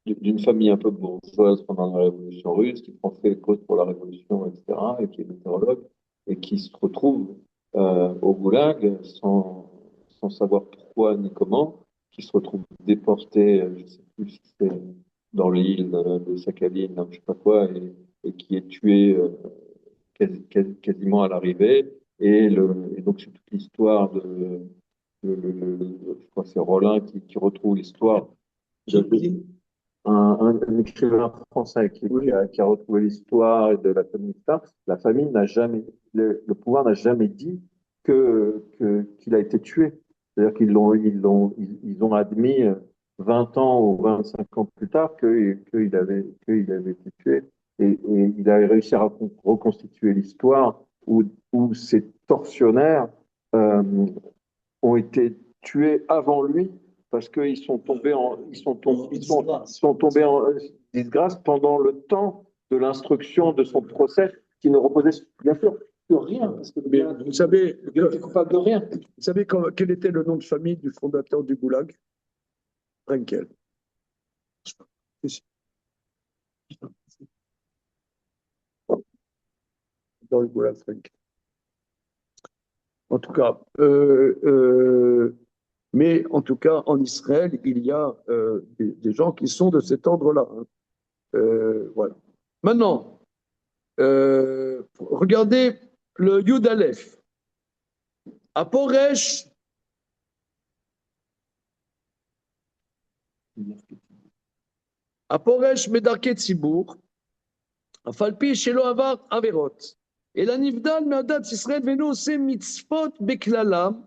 d'une famille un peu bourgeoise pendant la Révolution russe, qui prend fait cause pour la Révolution, etc., et qui est météorologue, et qui se retrouve au Goulag sans savoir pourquoi ni comment, qui se retrouve déporté, je ne sais plus si c'est dans l'île de Sakhalin, je ne sais pas quoi, et qui est tué quasiment à l'arrivée. Et donc, c'est toute l'histoire je crois que c'est Rollin qui retrouve l'histoire un écrivain français qui a retrouvé l'histoire de la famille Star. La famille n'a jamais, le pouvoir n'a jamais dit qu'il a été tué. C'est-à-dire ils ont admis 20 ans ou 25 ans plus tard qu'il avait été tué. Et il a réussi à reconstituer l'histoire où ces tortionnaires euh, ont été tués avant lui parce qu'ils sont tombés ils sont tombés en disgrâce pendant le temps de l'instruction de son procès qui ne reposait bien sûr sur rien. Parce que Mais vous savez, il était coupable de rien. vous savez quel était le nom de famille du fondateur du Goulag? Frenkel. Dans le Goulag, Frenkel. En tout cas, mais en tout cas, en Israël, il y a des gens qui sont de cet ordre-là. Hein. Voilà. Maintenant, regardez le Yud Aleph. À Poresh, Medarke Tzibour, Afalpi Shelo Avar Averot. Et la Nivdal Meadat Israël Veno Ose Mitzvot Beklalam.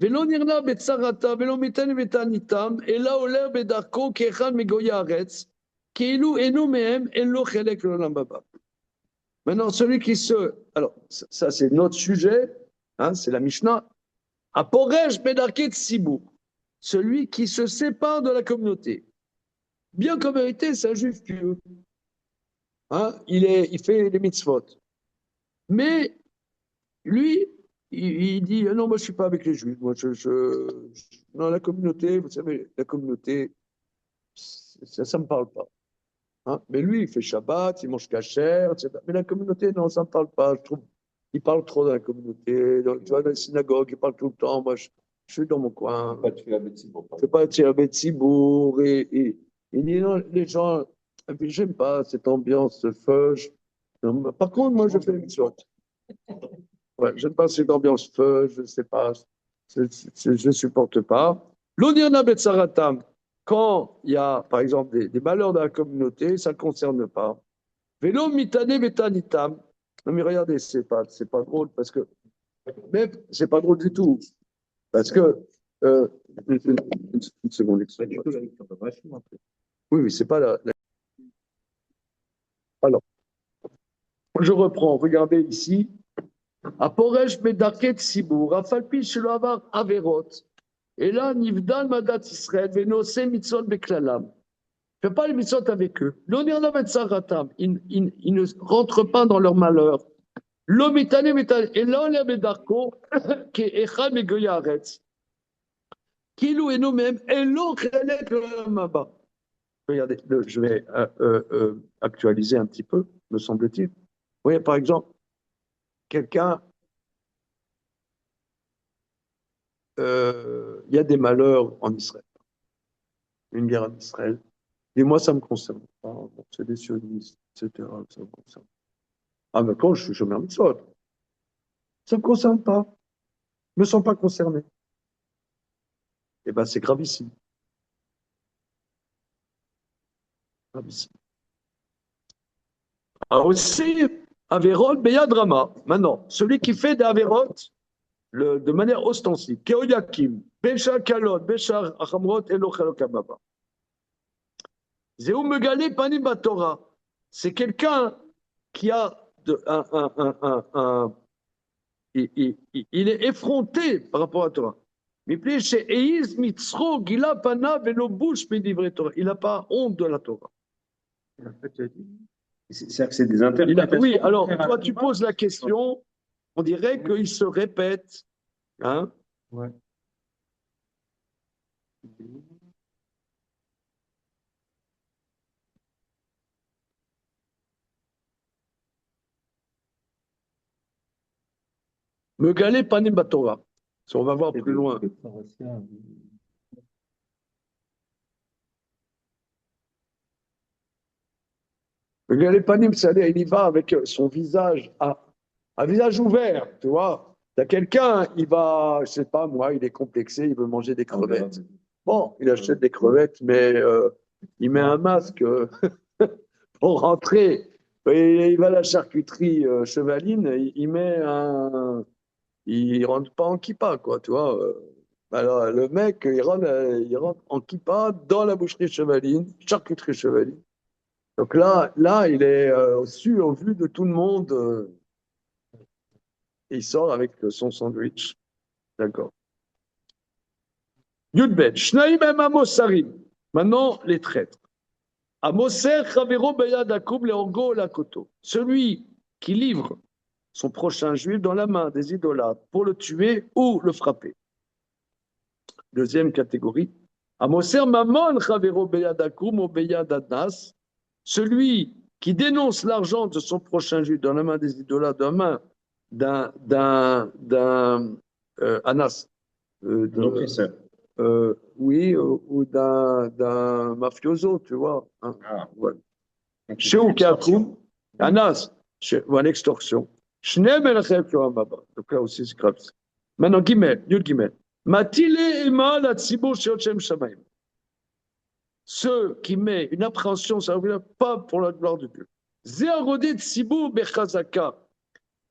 ולא נרלה בצרתה ולא מתן בתעניתם, אלא עולה בדרכו כאחד מגויי הארץ, כאילו אינו מהם, אין לו חלק לעולם הבא. Maintenant, celui qui se... Alors, ça c'est notre sujet, hein, c'est la Mishnah. Aporesh bedarke tzibur, celui qui se sépare de la communauté. Bien qu'en vérité, c'est un juif pieux. Hein, il fait les mitzvot. Mais lui, il dit non, moi je suis pas avec les juifs. Moi, non, la communauté, vous savez, la communauté, ça me parle pas. Hein? Mais lui, il fait Shabbat, il mange kasher, etc. Mais la communauté, non, ça me parle pas. Je trouve, il parle trop dans la communauté. Tu vois, dans la synagogue, il parle tout le temps. Moi, je suis dans mon coin. Pas tuer la bêtise. Je fais pas tirer Betsibourg. Et il dit non, les gens, et puis j'aime pas cette ambiance feuge. Par contre, moi, je fais une sorte. Ouais, j'aime pas cette ambiance feu, je sais pas, je supporte pas. L'Odirna Betsaratam, quand il y a, par exemple, des malheurs dans la communauté, ça ne concerne pas. Vélo mitane betanitam. Non, mais regardez, c'est pas drôle parce que, même, c'est pas drôle du tout. Parce que, une seconde, oui, mais c'est pas Alors, je reprends, regardez ici. Aporesh medarket sibur, afalpi shelo avar averot. Et là, nivdal madat Israël, venose mitzvot beklalam. Ne fait pas les mitzvot avec eux. L'onirna betzaratam, ils ne rentrent pas dans leur malheur. L'omitane mitane, et là, on a bedarko, qui est echad megoya aretz. Kilou et nous-mêmes, et l'on chelek le maba. Regardez, je vais actualiser un petit peu, me semble-t-il. Vous voyez, par exemple, quelqu'un, il y a des malheurs en Israël, une guerre en Israël, et moi, ça me concerne pas. Bon, c'est des sionistes, etc., ça me concerne. Ah, mais quand je suis chômeur mitzvot, ça me concerne pas. Je me sens pas concerné. Eh ben, c'est gravissime. Gravissime. Alors aussi, Averot Beyad Rama. Maintenant, celui qui fait des Averot de manière ostensible, Keoyakim, Besha Kalot, Besha Achamrot, Elo Chalokababa. Zéou Megale Panim Batora. C'est quelqu'un qui a il est effronté par rapport à la Torah. Il n'a pas honte de la Torah. C'est-à-dire que c'est des interprétations. Oui, alors toi tu poses la question, on dirait qu'il se répète. Hein? Ouais. Megale Panim Batora. On va voir plus loin. Megale Panim, c'est-à-dire il y va avec son visage, un visage ouvert, tu vois. T'as quelqu'un, il va, je sais pas moi, il est complexé, il veut manger des crevettes. Bon, il achète des crevettes, mais il met un masque pour rentrer. Il va à la charcuterie chevaline, il met un. Il rentre pas en kippa, quoi, tu vois. Alors, le mec, il rentre en kippa dans la boucherie chevaline, charcuterie chevaline. Donc là il est au vu de tout le monde. Et il sort avec son sandwich. D'accord. Yudbet, Shnaim em Amosarim. Maintenant, les traîtres. Amoser Chavero Beyad Akoub Leorgo Lakoto. Celui qui livre son prochain juif dans la main des idolâtres pour le tuer ou le frapper. Deuxième catégorie. Amoser Mamon Chavero Beyad Akoub ou Beyad Adnas. Celui qui dénonce l'argent de son prochain juif dans la main des idolâtres, dans la main d'un Anas. L'oppresseur. Oui, ou d'un mafioso, tu vois. Hein. Ah. Ouais. Chez Oukakoum, Anas, ou une extorsion. Donc là aussi, c'est grave. Maintenant, Gimel, Yud Gimel. Matile ema la tzibur sheochem shamayim. Ceux qui mettent une appréhension, ça ne veut pas pour la gloire de Dieu. Zéarodé tzibur bechazaka.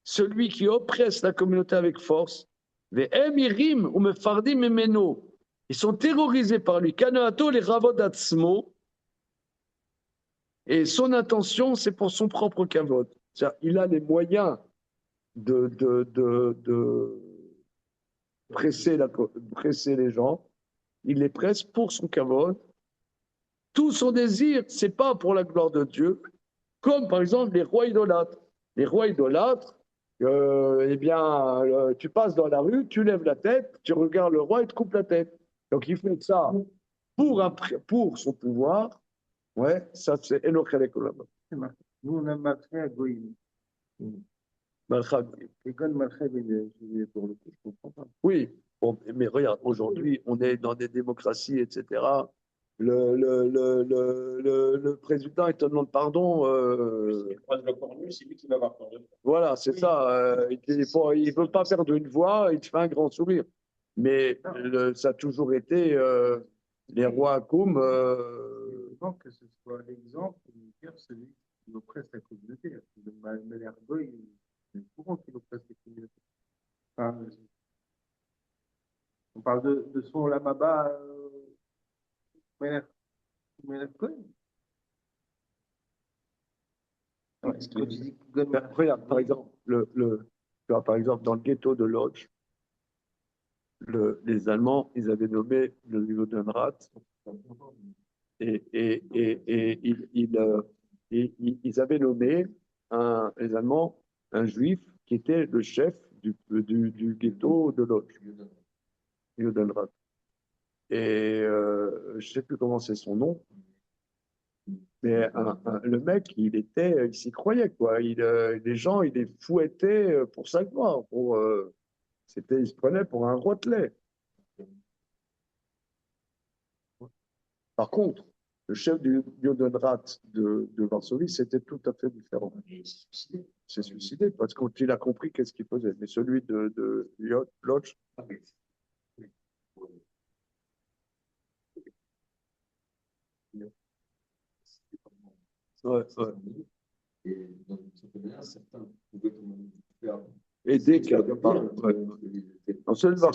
Celui qui oppresse la communauté avec force. Ve'emirim ou mefardim memeno. Ils sont terrorisés par lui. Kanato les ravodatzmo. Et son intention, c'est pour son propre kavod. Il a les moyens de presser les gens. Il les presse pour son kavod. Tout son désir, c'est pas pour la gloire de Dieu. Comme par exemple les rois idolâtres. Les rois idolâtres, eh bien, tu passes dans la rue, tu lèves la tête, tu regardes le roi et te coupes la tête. Donc il fait ça pour son pouvoir. Ouais, ça c'est Enochelek Olam. Nous, on a Malchai à Goïm. Malchai. Et quand Malchai, pour le coup, je ne comprends pas. Oui, bon, mais regarde, aujourd'hui, on est dans des démocraties, etc. Le président, il te demande pardon. C'est lui qui va avoir pardon. Voilà, c'est ça. Il ne veut pas perdre une voix, il te fait un grand sourire. Mais ça a toujours été les rois Akoum. Je pense que ce soit l'exemple de dire celui qui oppresse la communauté. Le Malher Goy, c'est courant qu'il oppresse la communauté. Enfin, on parle de son Lamaba, Malher Goy. Regarde, par exemple, tu vois, par exemple, dans le ghetto de Lodz, les Allemands, ils avaient nommé le Judenrat et ils avaient nommé les Allemands un juif qui était le chef du ghetto de Lodz, Judenrat. Et je ne sais plus comment c'est son nom, mais le mec, il s'y croyait, quoi. Les gens, il les fouettait pour sa gloire. Il se prenait pour un rotelet. Par contre, le chef du Judenrat de Varsovie, c'était tout à fait différent. Il s'est suicidé parce qu'il a compris qu'est-ce qu'il faisait. Mais celui de Lodz, ouais. Et dans une certaine manière, certains pouvaient quand même faire aider quelque part. On se le voit.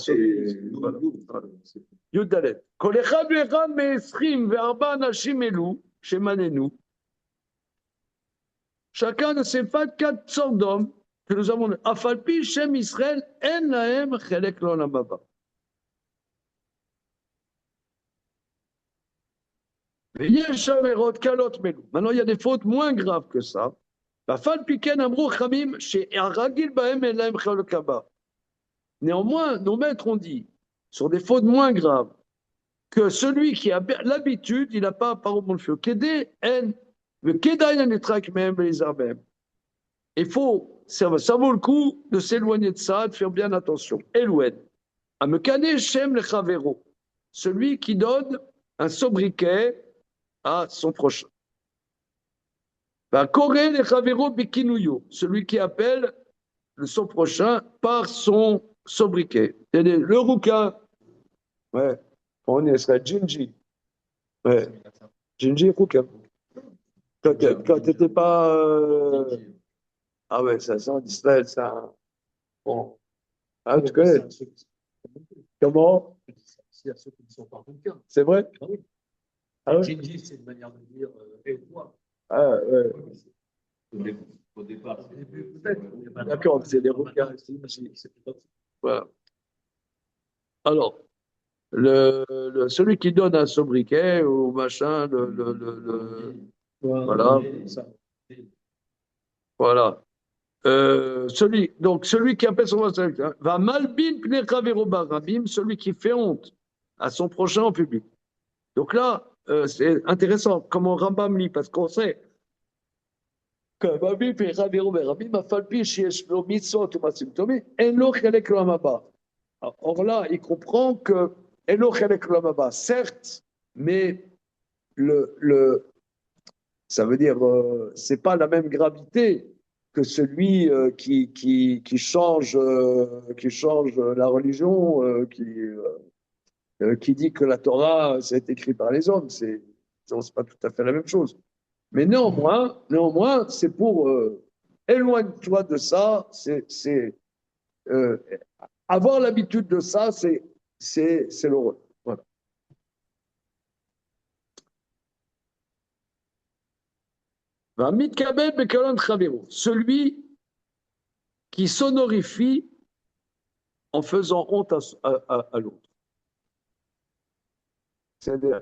י"ד, כל אחד ואחד מ-24 אנשים אלו שמנינו, chacun de ces 24 sortes d'hommes que nous avons, אף על פי שם ישראל, אין להם חלק לעולם הבא. ויש עבירות קלות מלו. Maintenant, il y a des fautes moins graves que ça. ואף על פי כן אמרו חכמים שהרגיל בהם אין להם חלק הבא. Néanmoins, nos maîtres ont dit, sur des fautes moins graves, que celui qui a l'habitude, il n'a pas part au bon feu. Il faut, ça vaut le coup de s'éloigner de ça, de faire bien attention. Elouen. Amekane Shem le Chavero, celui qui donne un sobriquet à son prochain. Koré le Chavero Bikinuyo, celui qui appelle son prochain par son sobriquet. Le rouquin. Ouais. On est serait Gingy. Ouais. Gingy rouquin. Quand tu n'étais pas. Ah ouais, ça sent d'Israël, ça. Bon. Ah, tu connais. Comment? C'est à ceux qui ne sont pas rouquins. C'est vrai? Ah oui. Ah ouais? Gingy, c'est une manière de dire moi. Ah ouais. Au départ, D'accord, c'est des rouquins. Voilà. Alors. Celui qui donne un sobriquet ou machin, voilà. Voilà. Celui qui appelle son prochain, va malbin pnechavero barabim, celui qui fait honte à son prochain en public. Donc là, c'est intéressant, comment Rambam lit, parce qu'on sait que malbin pnechavero barabim, afalpi sheyesh lo mitzvot ou masimtomi, en lo chelek lo amaba. Or là, il comprend que certes, mais ça veut dire, c'est pas la même gravité que celui qui change la religion, qui dit que la Torah, c'est écrit par les hommes. C'est pas tout à fait la même chose. Mais néanmoins, c'est pour éloigne-toi de ça. Avoir l'habitude de ça, c'est l'horreur. Voilà. Celui qui sonorifie en faisant honte à l'autre. C'est-à-dire,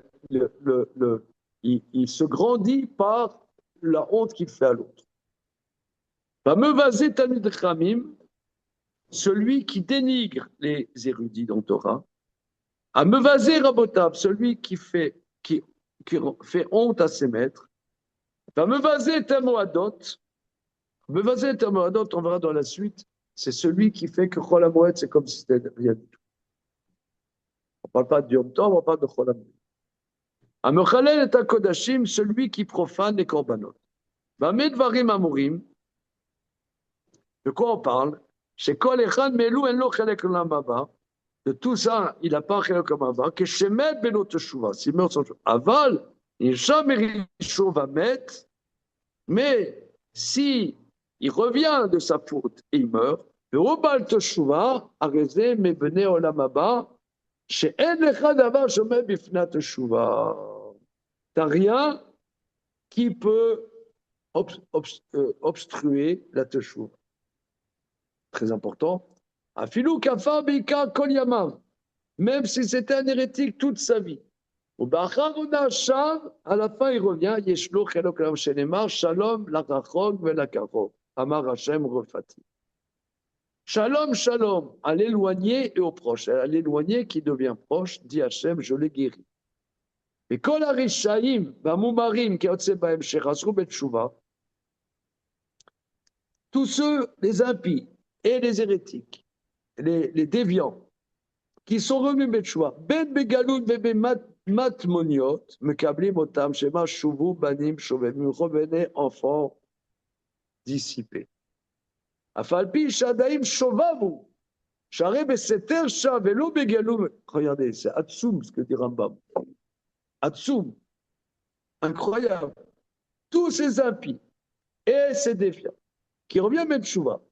il se grandit par la honte qu'il fait à l'autre. Celui qui dénigre les érudits dans Torah, à Mevazé Rabotab, celui qui fait honte à ses maîtres, à Mevazé Tamoadot, on verra dans la suite, c'est celui qui fait que Chol HaMoed, c'est comme si c'était rien du tout. On ne parle pas de Yom Tov, on parle de Chol HaMoed. À Mechalel et Kodashim, celui qui profane les korbanot. Bamedvarim Amurim, de quoi on parle? C'est Kol Echad Melou en lo chelek l'olam haba. De tout ça, il n'a pas chelek l'olam haba. Que Shemet beno teshuva, s'il meurt sans teshuva. Aval, il jamais risho va mettre, mais si il revient de sa faute et il meurt, le obal teshuva arezé me bene olam haba. She'en lecha davar shomer bifnat teshuva. T'as rien qui peut obstruer la teshuva. Très important. Afilou kafa bika kol yamav, même si c'était un hérétique toute sa vie. Au bacharona shav, à la fin il revient. Yeshlo chelok lam shenemar shalom lachachok velakachok. Amar Hashem refati. Shalom shalom à l'éloigné et au proche. À l'éloigné qui devient proche, dit Hashem, je l'ai guéri. Et kol harishaim v'amumarim keotze bahem shechasru betshuva. Tous ceux, les impies et les hérétiques, les déviants, qui sont revenus Betchoua, Ben Begaloun Bebe Matmoniot, Mekablim Otam, Shema Shuvu Banim Shovemim, revenez enfants dissipés. Afalpi Shadaim Shovavu, Share Beseter Shavelo Begaloum. Regardez, c'est Atsoum ce que dit Rambam. Atsoum, incroyable. Tous ces impies et c'est défiant, qui revient Betchouva,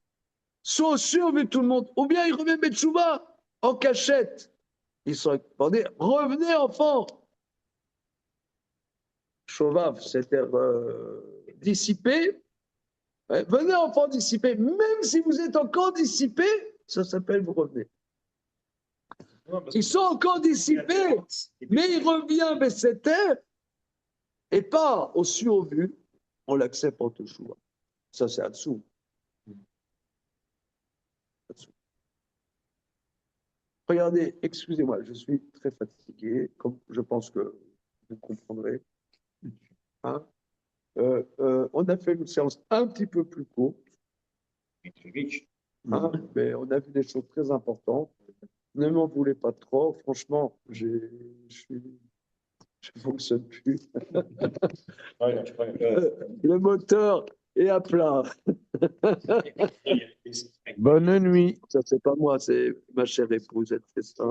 soit sûr vu tout le monde, ou bien il revient Betchouva en cachette. Ils sont demandés, revenez enfants. Chovav, c'est-à-dire dissipé. Ouais, venez enfants dissipés, même si vous êtes encore dissipés, ça s'appelle vous revenez. Ils sont encore dissipés, mais il revient Besséter et pas au su au vu, on l'accepte en toujours. Ça, c'est en dessous. Regardez, excusez-moi, je suis très fatigué, comme je pense que vous comprendrez. Hein? On a fait une séance un petit peu plus courte, hein, mais on a vu des choses très importantes. Ne m'en voulez pas trop, franchement, je ne fonctionne plus. Le moteur est à plat. Bonne nuit. Ça, c'est pas moi, c'est ma chère épouse, elle fait ça.